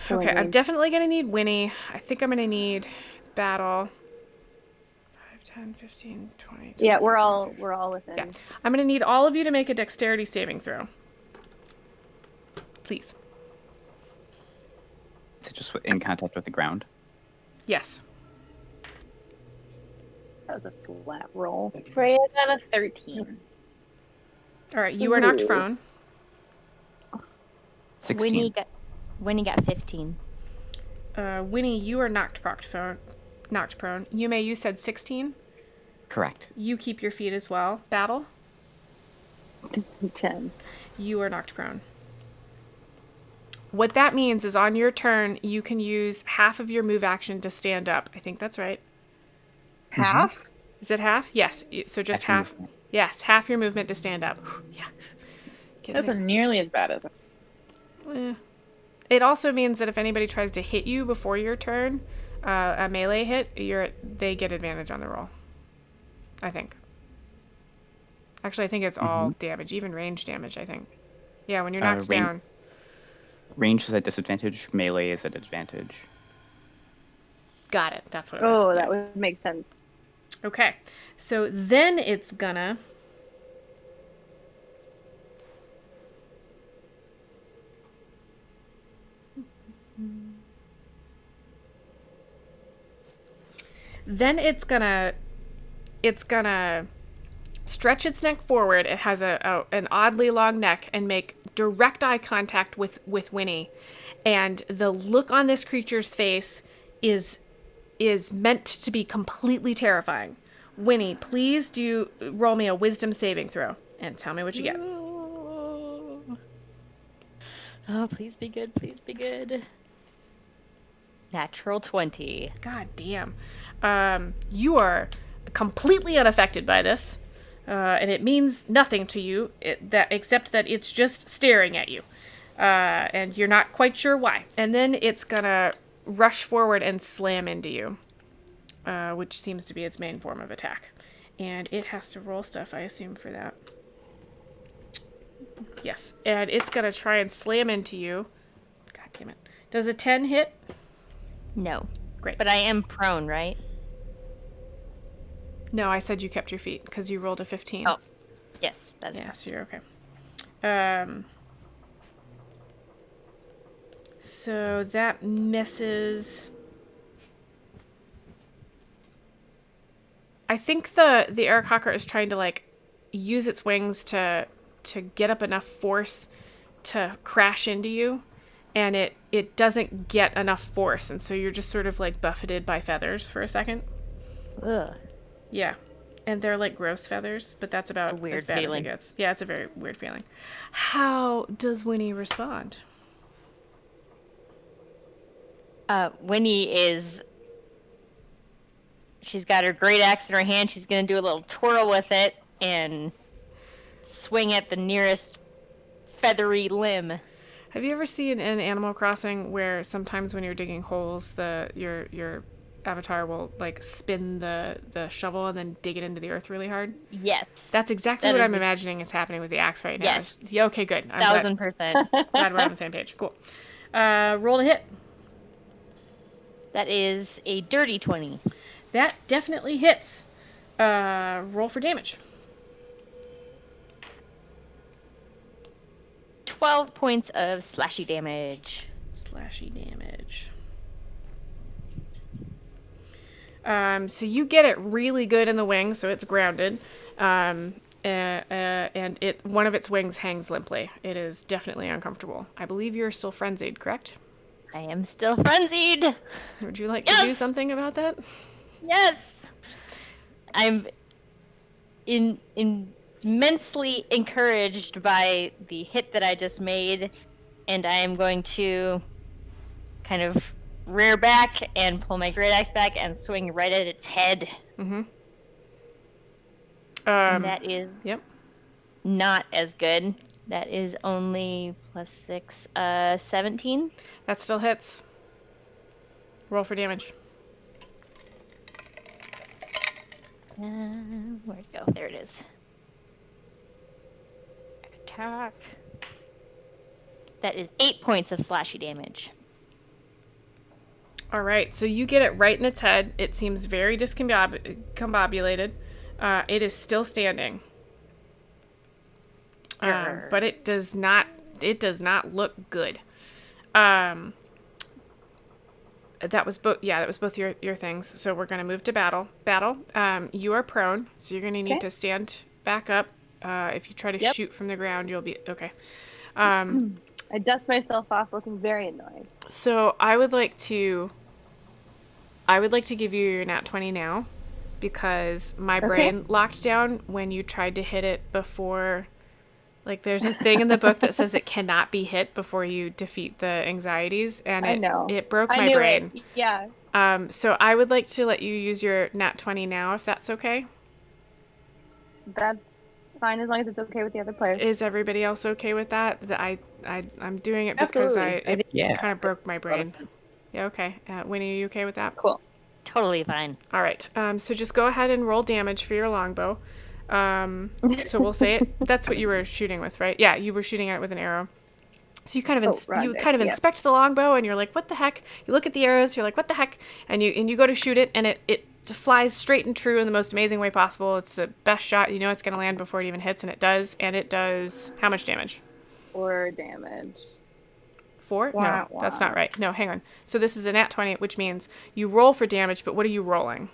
So Okay, I'm annoying. definitely gonna need Winnie. I think I'm gonna need Battle. 5, 10, 15, 20. Yeah, 25, we're all within. Yeah. I'm gonna need all of you to make a dexterity saving throw. Please. Is it just in contact with the ground? Yes. That was a flat roll. Freya got a 13. All right, you are knocked Ooh. prone. 16. Winnie got Winnie got 15. Winnie, you are knocked prone. Yume, you said 16. Correct. You keep your feet as well. Battle, 10. you are knocked prone. What that means is on your turn, you can use half of your move action to stand up. I think that's right. Half? Is it half? Yes. So just half. movement. Yes, half your movement to stand up. Yeah. That's nearly as bad as It also means that if anybody tries to hit you before your turn, a melee hit, they get advantage on the roll. I think. Actually, I think it's all damage, even range damage, I think. Yeah, when you're knocked down. Range is at disadvantage. Melee is at advantage. Got it. That's what it was. Oh, Yeah. that would make sense. Okay. So then it's gonna... Then it's gonna stretch its neck forward. It has an oddly long neck and make direct eye contact with Winnie. And the look on this creature's face is meant to be completely terrifying. Winnie, please roll me a wisdom saving throw and tell me what you get. Oh, please be good. Please be good. Natural 20. God damn. You are completely unaffected by this, and it means nothing to you except that it's just staring at you, and you're not quite sure why. And then it's gonna rush forward and slam into you, which seems to be its main form of attack. And it has to roll stuff, I assume, for that. Yes, and it's gonna try and slam into you. God damn it. Does a 10 hit? No. Great. But I am prone, right? No, I said you kept your feet because you rolled a 15. Oh, yes, that's Yeah, correct. so you're okay. So that misses. I think the Aarakocra is trying to like use its wings to get up enough force to crash into you, and it doesn't get enough force, and so you're just sort of like buffeted by feathers for a second. Ugh. Yeah. And they're like gross feathers, but that's about A weird as bad feeling. as it gets. Yeah, it's a very weird feeling. How does Winnie respond? Winnie she's got her great axe in her hand. She's going to do a little twirl with it and swing at the nearest feathery limb. Have you ever seen in Animal Crossing where sometimes when you're digging holes, your avatar will like spin the shovel and then dig it into the earth really hard? Yes. That's exactly That what is I'm the- imagining is happening with the axe right now. Yes. Yeah, okay, good. I'm glad 1000%. we're on the same page. Cool. Roll to hit. That is a dirty 20. That definitely hits. Roll for damage. 12 points of slashy damage. Slashy damage. So you get it really good in the wing, so it's grounded. And one of its wings hangs limply. It is definitely uncomfortable. I believe you're still frenzied, correct? I am still frenzied. Would you like to do Yes! something about that? Yes. I'm immensely encouraged by the hit that I just made, and I am going to kind of rear back and pull my great axe back and swing right at its head. And that is Yep. not as good. That is only plus 6, 17. That still hits. Roll for damage. Where'd it go? There it is. Attack. That is 8 points of slashy damage. All right, so you get it right in its head. It seems very discombobulated. It is still standing. Grr. But it does not look good. That was both your things. So we're going to move to battle. Battle, you are prone, so you're going to need to stand back up. If you try to shoot from the ground, you'll be okay. I dust myself off, looking very annoyed. So I would like to give you your nat 20 now, because my brain locked down when you tried to hit it before. Like, there's a thing in the book that says it cannot be hit before you defeat the anxieties, and I know. it broke I my knew brain. it. Yeah. So I would like to let you use your nat 20 now, if that's okay. That's fine as long as it's okay with the other players. Is everybody else okay with that? I'm doing it because Absolutely. it Yeah. kind of broke my brain. Yeah, okay. Winnie, are you okay with that? Cool. Totally fine. All right. So just go ahead and roll damage for your longbow. So we'll say it. That's what you were shooting with, right? Yeah, you were shooting at it with an arrow. So you kind of inspect the longbow, and you're like, "What the heck?" You look at the arrows, you're like, "What the heck?" And you go to shoot it, and it flies straight and true in the most amazing way possible. It's the best shot. You know it's going to land before it even hits, and it does. And it does how much damage? 4 damage. 4? Wah, No, that's wah. not right. No, hang on. So this is a nat 20, which means you roll for damage, but what are you rolling?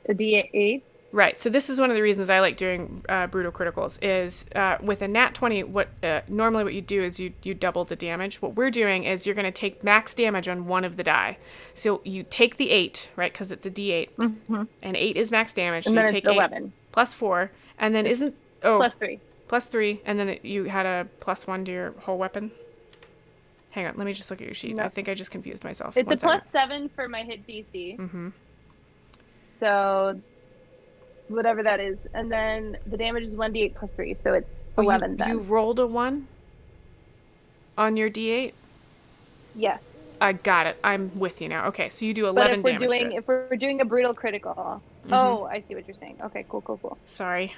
A D8. Right. So this is one of the reasons I like doing brutal criticals is with a nat 20, normally what you do is you double the damage. What we're doing is you're going to take max damage on one of the die. So you take the 8, right, because it's a D8, and 8 is max damage. And so then you it's take 8 11. plus 4, and then Plus 3. plus 3, and then you had a plus 1 to your whole weapon. Hang on, let me just look at your sheet. No. I think I just confused myself. It's One a plus second. 7 for my hit DC. Mm-hmm. So whatever that is. And then the damage is 1d8 plus 3. So it's 11 then. You rolled a 1 on your D8? Yes. I got it. I'm with you now. Okay, so you do But 11 if we're damage. to it. if we're doing a brutal critical. Oh, I see what you're saying. Okay, cool. Sorry.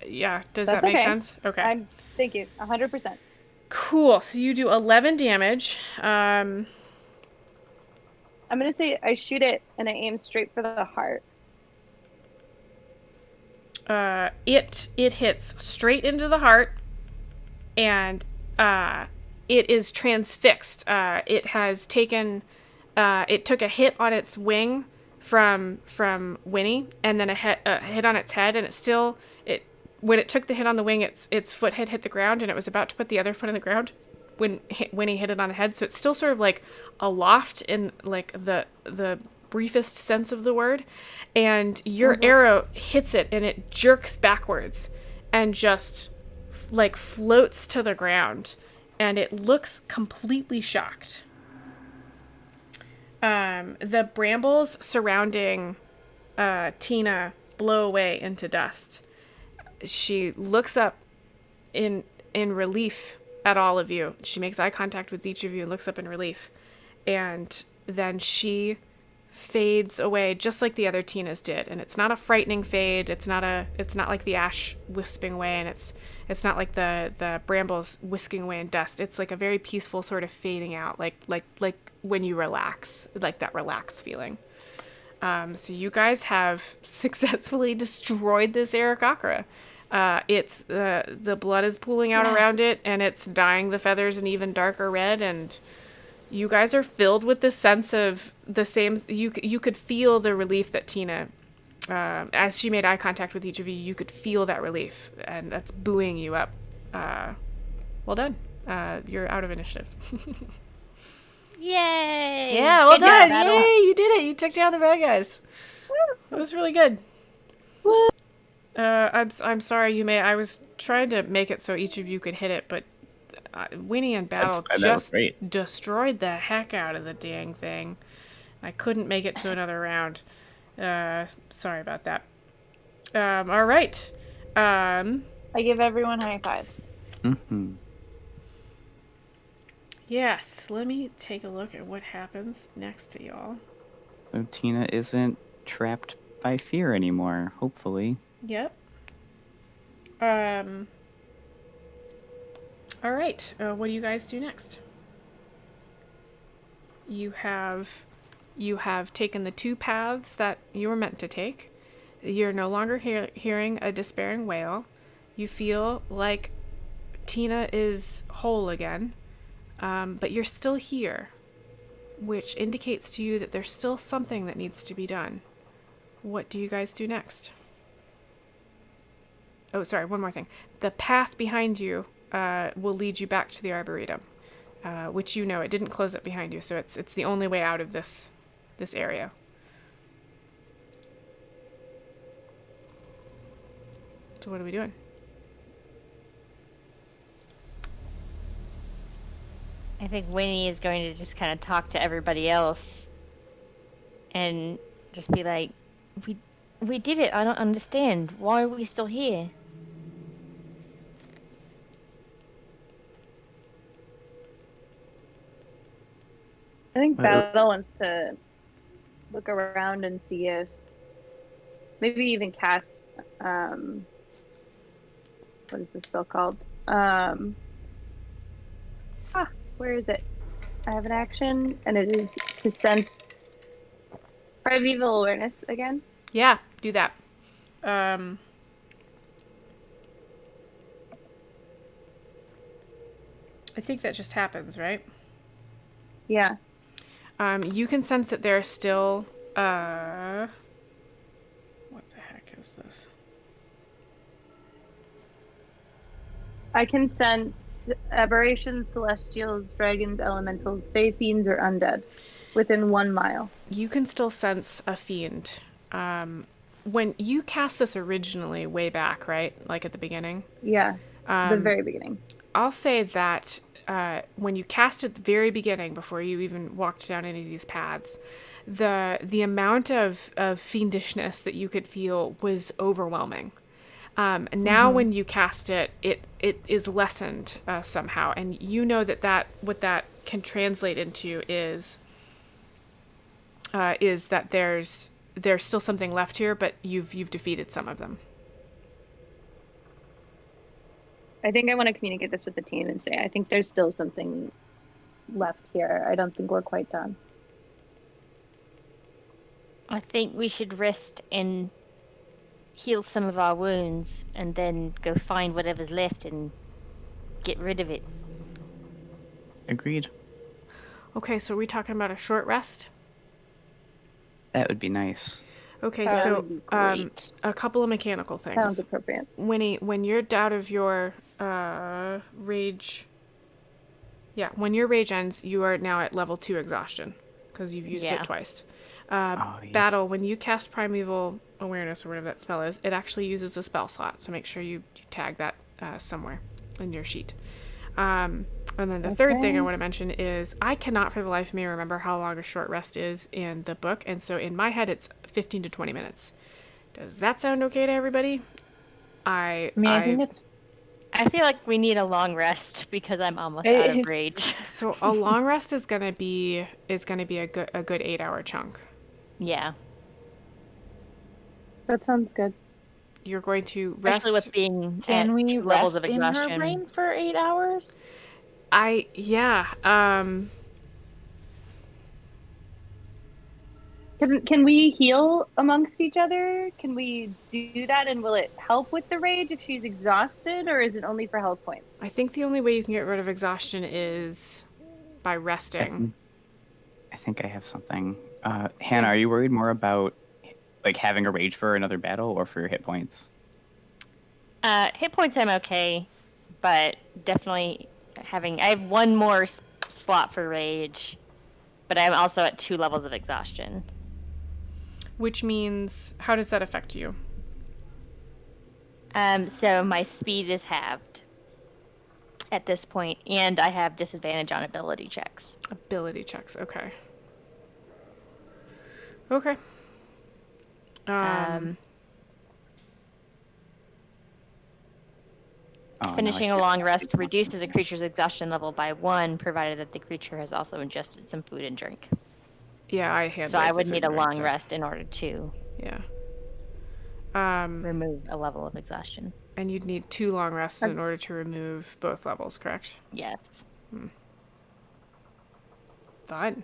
Yeah, does That's that make okay. sense? Okay. Thank you. 100%. Cool. So you do 11 damage. I'm gonna say I shoot it and I aim straight for the heart. It hits straight into the heart, and it is transfixed. It has taken it took a hit on its wing from Winnie, and then a hit on its head, and when it took the hit on the wing, its foot had hit the ground, and it was about to put the other foot on the ground when Winnie hit it on the head. So it's still sort of like aloft in like the briefest sense of the word, and your arrow hits it, and it jerks backwards and just like floats to the ground, and it looks completely shocked. The brambles surrounding Tina blow away into dust. She looks up in relief at all of you. She makes eye contact with each of you and looks up in relief, and then she fades away just like the other Tinas did. And it's not a frightening fade. It's not like the ash wisping away, and it's not like the brambles whisking away in dust. It's like a very peaceful sort of fading out, like when you relax, like that relaxed feeling. So you guys have successfully destroyed this Aarakocra. It's the blood is pooling out around it, and it's dyeing the feathers an even darker red, and you guys are filled with this sense of the same. You could feel the relief that Tina, as she made eye contact with each of you, you could feel that relief, and that's buoying you up. Well done. You're out of initiative. Yay! Yeah, well Good job, done. Battle. Yay, you did it. You took down the bad guys. It was really good. I'm sorry, Yume. I was trying to make it so each of you could hit it, but Winnie and Battle That was just great. destroyed the heck out of the dang thing. I couldn't make it to another round. Sorry about that. All right. I give everyone high fives. Mm-hmm. Yes, let me take a look at what happens next to y'all. So Tina isn't trapped by fear anymore, hopefully. Yep. All right. What do you guys do next? You have taken the 2 paths that you were meant to take. You're no longer hearing a despairing wail. You feel like Tina is whole again, but you're still here, which indicates to you that there's still something that needs to be done. What do you guys do next? Oh, sorry, one more thing. The path behind you will lead you back to the Arboretum, which you know it didn't close up behind you, so it's the only way out of this area. So what are we doing? I think Winnie is going to just kind of talk to everybody else and just be like, we did it. I don't understand. Why are we still here? I think Uh, Battle wants to look around and see if maybe even cast what is this spell called? Where is it? I have an action and it is to sense primeval awareness again. Yeah, do that. I think that just happens, right? Yeah. You can sense that there are still, what the heck is this? I can sense aberrations, celestials, dragons, elementals, fae, fiends, or undead within 1 mile. You can still sense a fiend. When you cast this originally, way back, right? Like at the beginning? Yeah. The very beginning. I'll say that when you cast at the very beginning, before you even walked down any of these paths, the amount of fiendishness that you could feel was overwhelming. And now when you cast it, it is lessened somehow, and you know that what that can translate into is that there's still something left here, but you've defeated some of them. I think I want to communicate this with the team and say, I think there's still something left here. I don't think we're quite done. I think we should rest and heal some of our wounds and then go find whatever's left and get rid of it. Agreed. Okay, so are we talking about a short rest? That would be nice. Okay, That so would be great. a couple of mechanical things. Sounds appropriate. When you're out of your rage, when your rage ends, you are now at level 2 exhaustion because you've used Yeah. it twice. Yeah. Battle, when you cast primeval awareness or whatever that spell is, it actually uses a spell slot, so make sure you tag that somewhere in your sheet. And then the third thing I want to mention is I cannot for the life of me remember how long a short rest is in the book, and so in my head it's 15 to 20 minutes. Does that sound okay to everybody? I mean, I think it's I feel like we need a long rest because I'm almost out of rage. So a long rest is gonna be a good 8-hour chunk. Yeah. That sounds good. You're going to rest. Especially with being Can at we 2 levels of rest in her exhaustion. brain for 8 hours? Can we heal amongst each other? Can we do that, and will it help with the rage if she's exhausted, or is it only for health points? I think the only way you can get rid of exhaustion is by resting. I think I have something. Hannah, are you worried more about like having a rage for another battle or for your hit points? Hit points I'm okay, but definitely I have one more slot for rage, but I'm also at 2 levels of exhaustion. Which means, how does that affect you? So my speed is halved at this point, and I have disadvantage on ability checks. Ability checks. Okay. Okay. Oh, no, Finishing I a can't. long rest reduces a creature's exhaustion level by 1, provided that the creature has also ingested some food and drink. Yeah, I handle. So I would need a long rest in order to Yeah. remove a level of exhaustion. And you'd need 2 long rests in order to remove both levels, correct? Yes. Fun.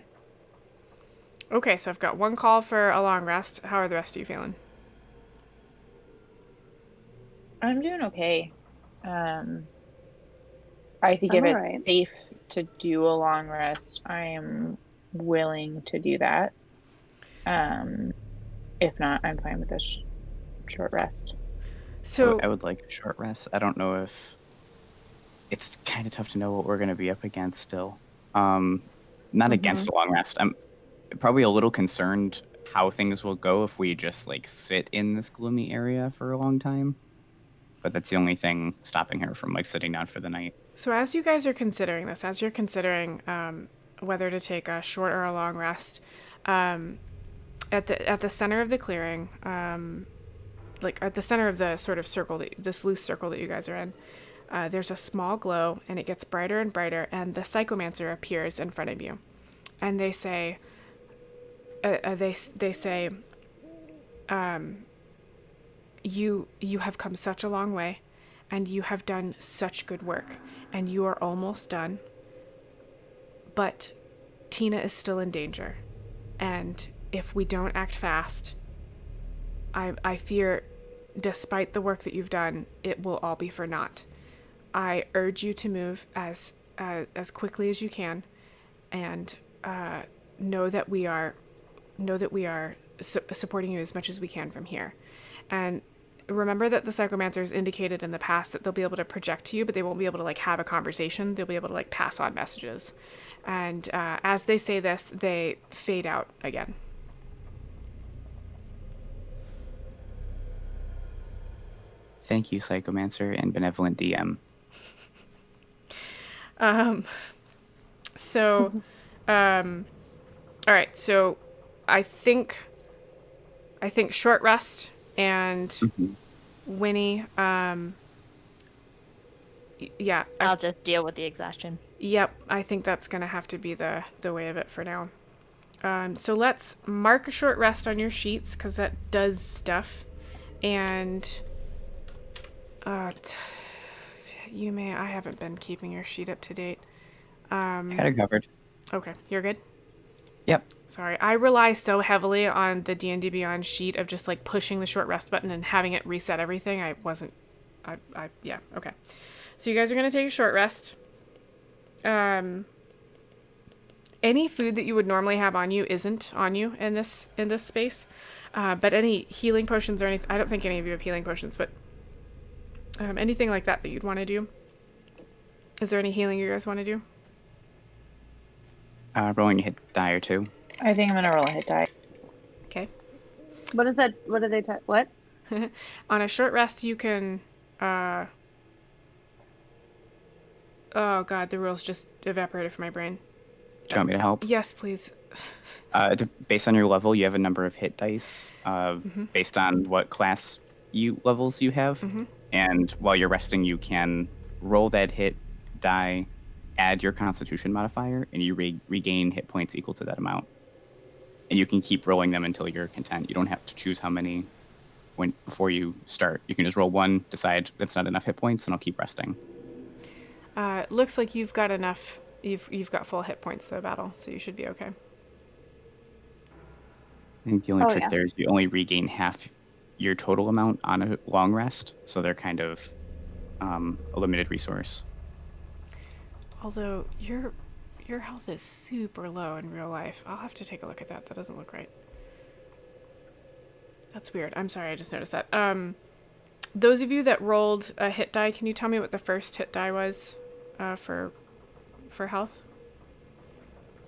Okay, so I've got 1 call for a long rest. How are the rest of you feeling? I'm doing okay. I think if I'm it's alright. safe to do a long rest, I am willing to do that. If not, I'm fine with a short rest. So I would like a short rest. I don't know if it's kind of tough to know what we're going to be up against still. Not against a long rest. I'm probably a little concerned how things will go if we just like sit in this gloomy area for a long time. But that's the only thing stopping her from like sitting down for the night. So as you guys are considering this, as you're considering whether to take a short or a long rest, at the center of the clearing, like at the center of the sort of circle, this loose circle that you guys are in, there's a small glow, and it gets brighter and brighter, and the psychomancer appears in front of you, and they say, you have come such a long way, and you have done such good work, and you are almost done, but Tina is still in danger, and if we don't act fast, I fear, despite the work that you've done, it will all be for naught. I urge you to move as quickly as you can, and know that we are supporting you as much as we can from here. And remember that the psychomancers indicated in the past that they'll be able to project to you, but they won't be able to like have a conversation. They'll be able to like pass on messages. And as they say this, they fade out again. Thank you, Psychomancer and Benevolent DM. All right, so I think short rest and Winnie, yeah. I'll just deal with the exhaustion. Yep, I think that's gonna have to be the way of it for now. So let's mark a short rest on your sheets, because that does stuff. And I haven't been keeping your sheet up to date. I got it covered. Okay, you're good? Yep. Sorry, I rely so heavily on the D&D Beyond sheet of just like pushing the short rest button and having it reset everything. Yeah, okay. So you guys are going to take a short rest. Any food that you would normally have on you isn't on you in this space. But any healing potions or anything, I don't think any of you have healing potions, but anything like that you'd want to do. Is there any healing you guys want to do? Rolling a hit die or two. I think I'm gonna roll a hit die. Okay. What is that? What do they? What? On a short rest, you can. Oh God, the rules just evaporated from my brain. Do you want me to help? Yes, please. Based on your level, you have a number of hit dice. Based on what class levels you have, and while you're resting, you can roll that hit die, add your Constitution modifier, and you regain hit points equal to that amount. And you can keep rolling them until you're content. You don't have to choose how many before you start. You can just roll one, decide that's not enough hit points, and I'll keep resting. Looks like you've got enough. You've got full hit points to the battle, so you should be okay. I think the only trick yeah. there is you only regain half your total amount on a long rest, so they're kind of a limited resource. Although your health is super low in real life. I'll have to take a look at that. That doesn't look right. That's weird. I'm sorry, I just noticed that. Those of you that rolled a hit die, can you tell me what the first hit die was for health?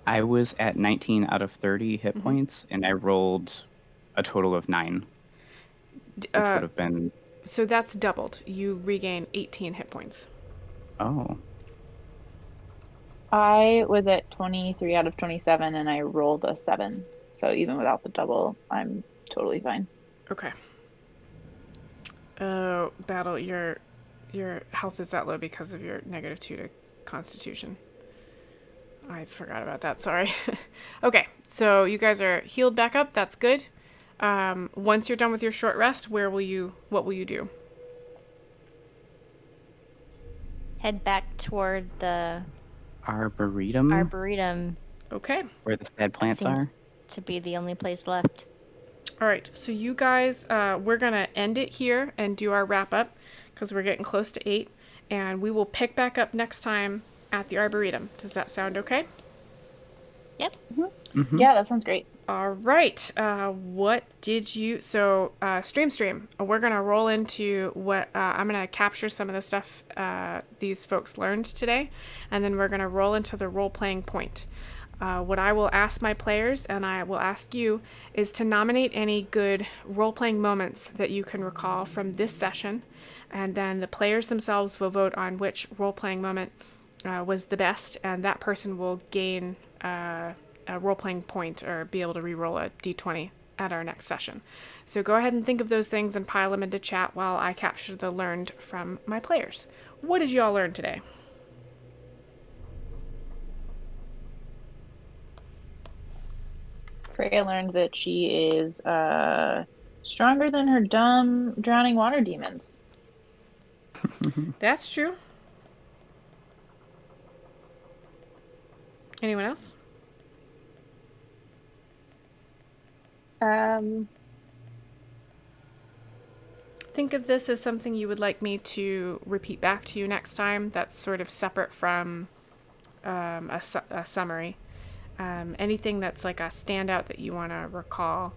I was at 19 out of 30 hit points, and I rolled a total of 9, which would have been... So that's doubled. You regain 18 hit points. Oh. I was at 23 out of 27 and I rolled a 7. So even without the double, I'm totally fine. Okay. Oh, Battle, your health is that low because of your -2 to Constitution. I forgot about that, sorry. Okay, so you guys are healed back up, that's good. Once you're done with your short rest, what will you do? Head back toward the Arboretum? Arboretum. Okay. Where the sad plants Seems are? to be the only place left. All right, so you guys, we're going to end it here and do our wrap up because we're getting close to 8, and we will pick back up next time at the Arboretum. Does that sound okay? Yep. Yeah, that sounds great. All right. What did you? So, stream. We're gonna roll into what I'm gonna capture some of the stuff these folks learned today, and then we're gonna roll into the role-playing point. What I will ask my players, and I will ask you, is to nominate any good role-playing moments that you can recall from this session, and then the players themselves will vote on which role-playing moment was the best, and that person will gain a role-playing point or be able to re-roll a d20 at our next session. So go ahead and think of those things and pile them into chat while I capture the learned from my players. What did you all learn today? Freya learned that she is stronger than her dumb drowning water demons. That's true. Anyone else? Think of this as something you would like me to repeat back to you next time. That's sort of separate from a summary. Anything that's like a standout that you want to recall.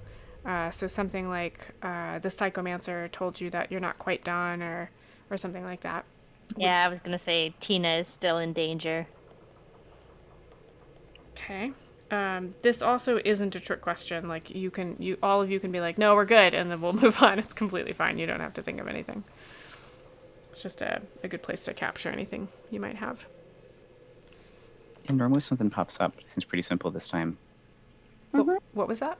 So something like the psychomancer told you that you're not quite done, or something like that. Yeah, I was gonna say Tina is still in danger. Okay. This also isn't a trick question. Like all of you can be like, no, we're good, and then we'll move on. It's completely fine. You don't have to think of anything. It's just a good place to capture anything you might have. And normally something pops up. It seems pretty simple this time. What was that?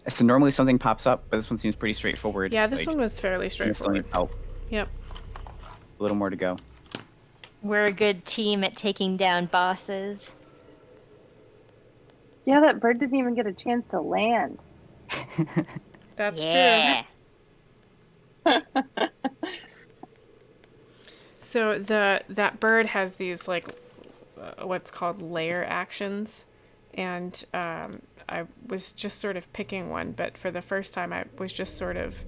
So normally something pops up, but this one seems pretty straightforward. Yeah, this Like, one was fairly I still straightforward. need help. Yep. A little more to go. We're a good team at taking down bosses. Yeah, that bird didn't even get a chance to land. That's Yeah. true. So that bird has these like what's called layer actions, and I was just sort of picking one, but for the first time I was just sort of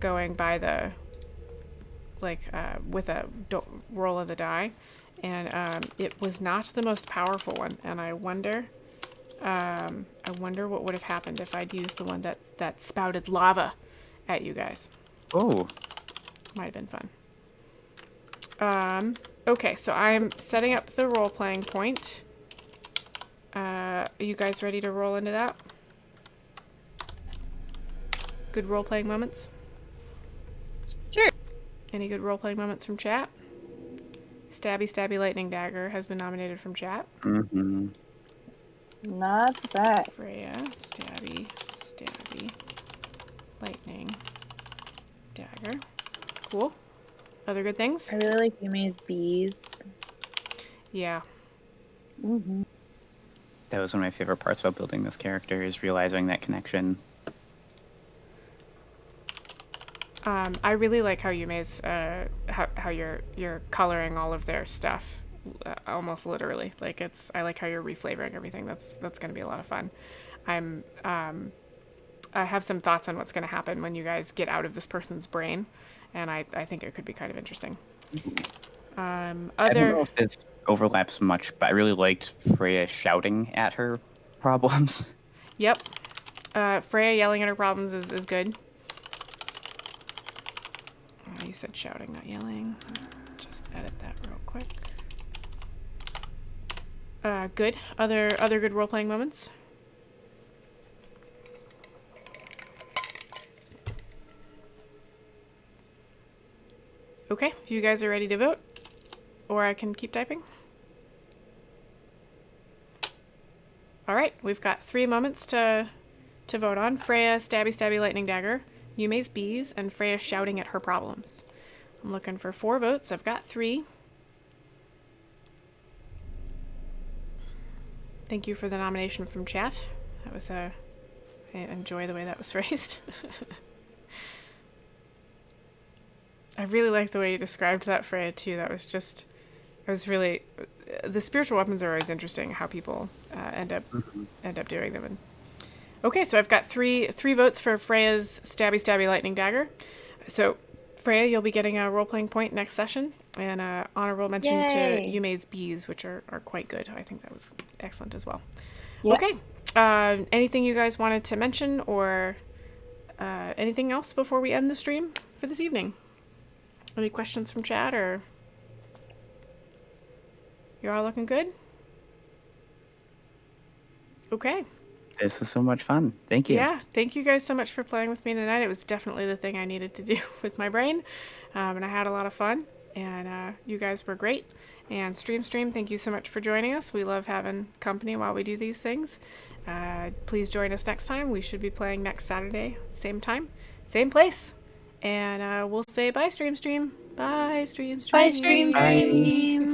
going by the with a roll of the die, and it was not the most powerful one, and I wonder what would have happened if I'd used the one that spouted lava at you guys. Oh, Might have been fun. Okay, so I'm setting up the role-playing point. Are you guys ready to roll into that? Good role-playing moments? Sure. Any good role-playing moments from chat? Stabby Lightning Dagger has been nominated from chat. mm-hmm. Not bad. Freya, Stabby Lightning Dagger. Cool. Other good things? I really like Yumi's bees. Yeah. Mm-hmm. That was one of my favorite parts about building this character, is realizing that connection. I really like how Yume's how you're coloring all of their stuff, almost literally. Like I like how you're reflavoring everything. That's gonna be a lot of fun. I have some thoughts on what's gonna happen when you guys get out of this person's brain, and I think it could be kind of interesting. I don't know if this overlaps much, but I really liked Freya shouting at her problems. Yep. Freya yelling at her problems is good. You said shouting, not yelling. Just edit that real quick. Good. Other good role-playing moments? Okay, if you guys are ready to vote, or I can keep typing. All right, we've got 3 moments to vote on. Freya, Stabby Lightning Dagger, Yume's bees, and Freya shouting at her problems. I'm looking for 4 votes. I've got 3. Thank you for the nomination from chat. That was I enjoy the way that was phrased. I really like the way you described that, Freya, too. That was just, it was really, the spiritual weapons are always interesting, how people end up doing them. And okay, so I've got three votes for Freya's Stabby Lightning Dagger. So Freya, you'll be getting a role-playing point next session, and honorable mention to Yay. Yume's bees, which are quite good. I think that was excellent as well. Yes. Okay, Anything you guys wanted to mention or anything else before we end the stream for this evening? Any questions from chat or you're all looking good? Okay. This was so much fun. Thank you. Yeah, thank you guys so much for playing with me tonight. It was definitely the thing I needed to do with my brain, and I had a lot of fun, and you guys were great. And Stream, thank you so much for joining us. We love having company while we do these things. Please join us next time. We should be playing next Saturday, same time, same place. And we'll say bye, Stream. Bye, Stream. Bye, Stream. Bye.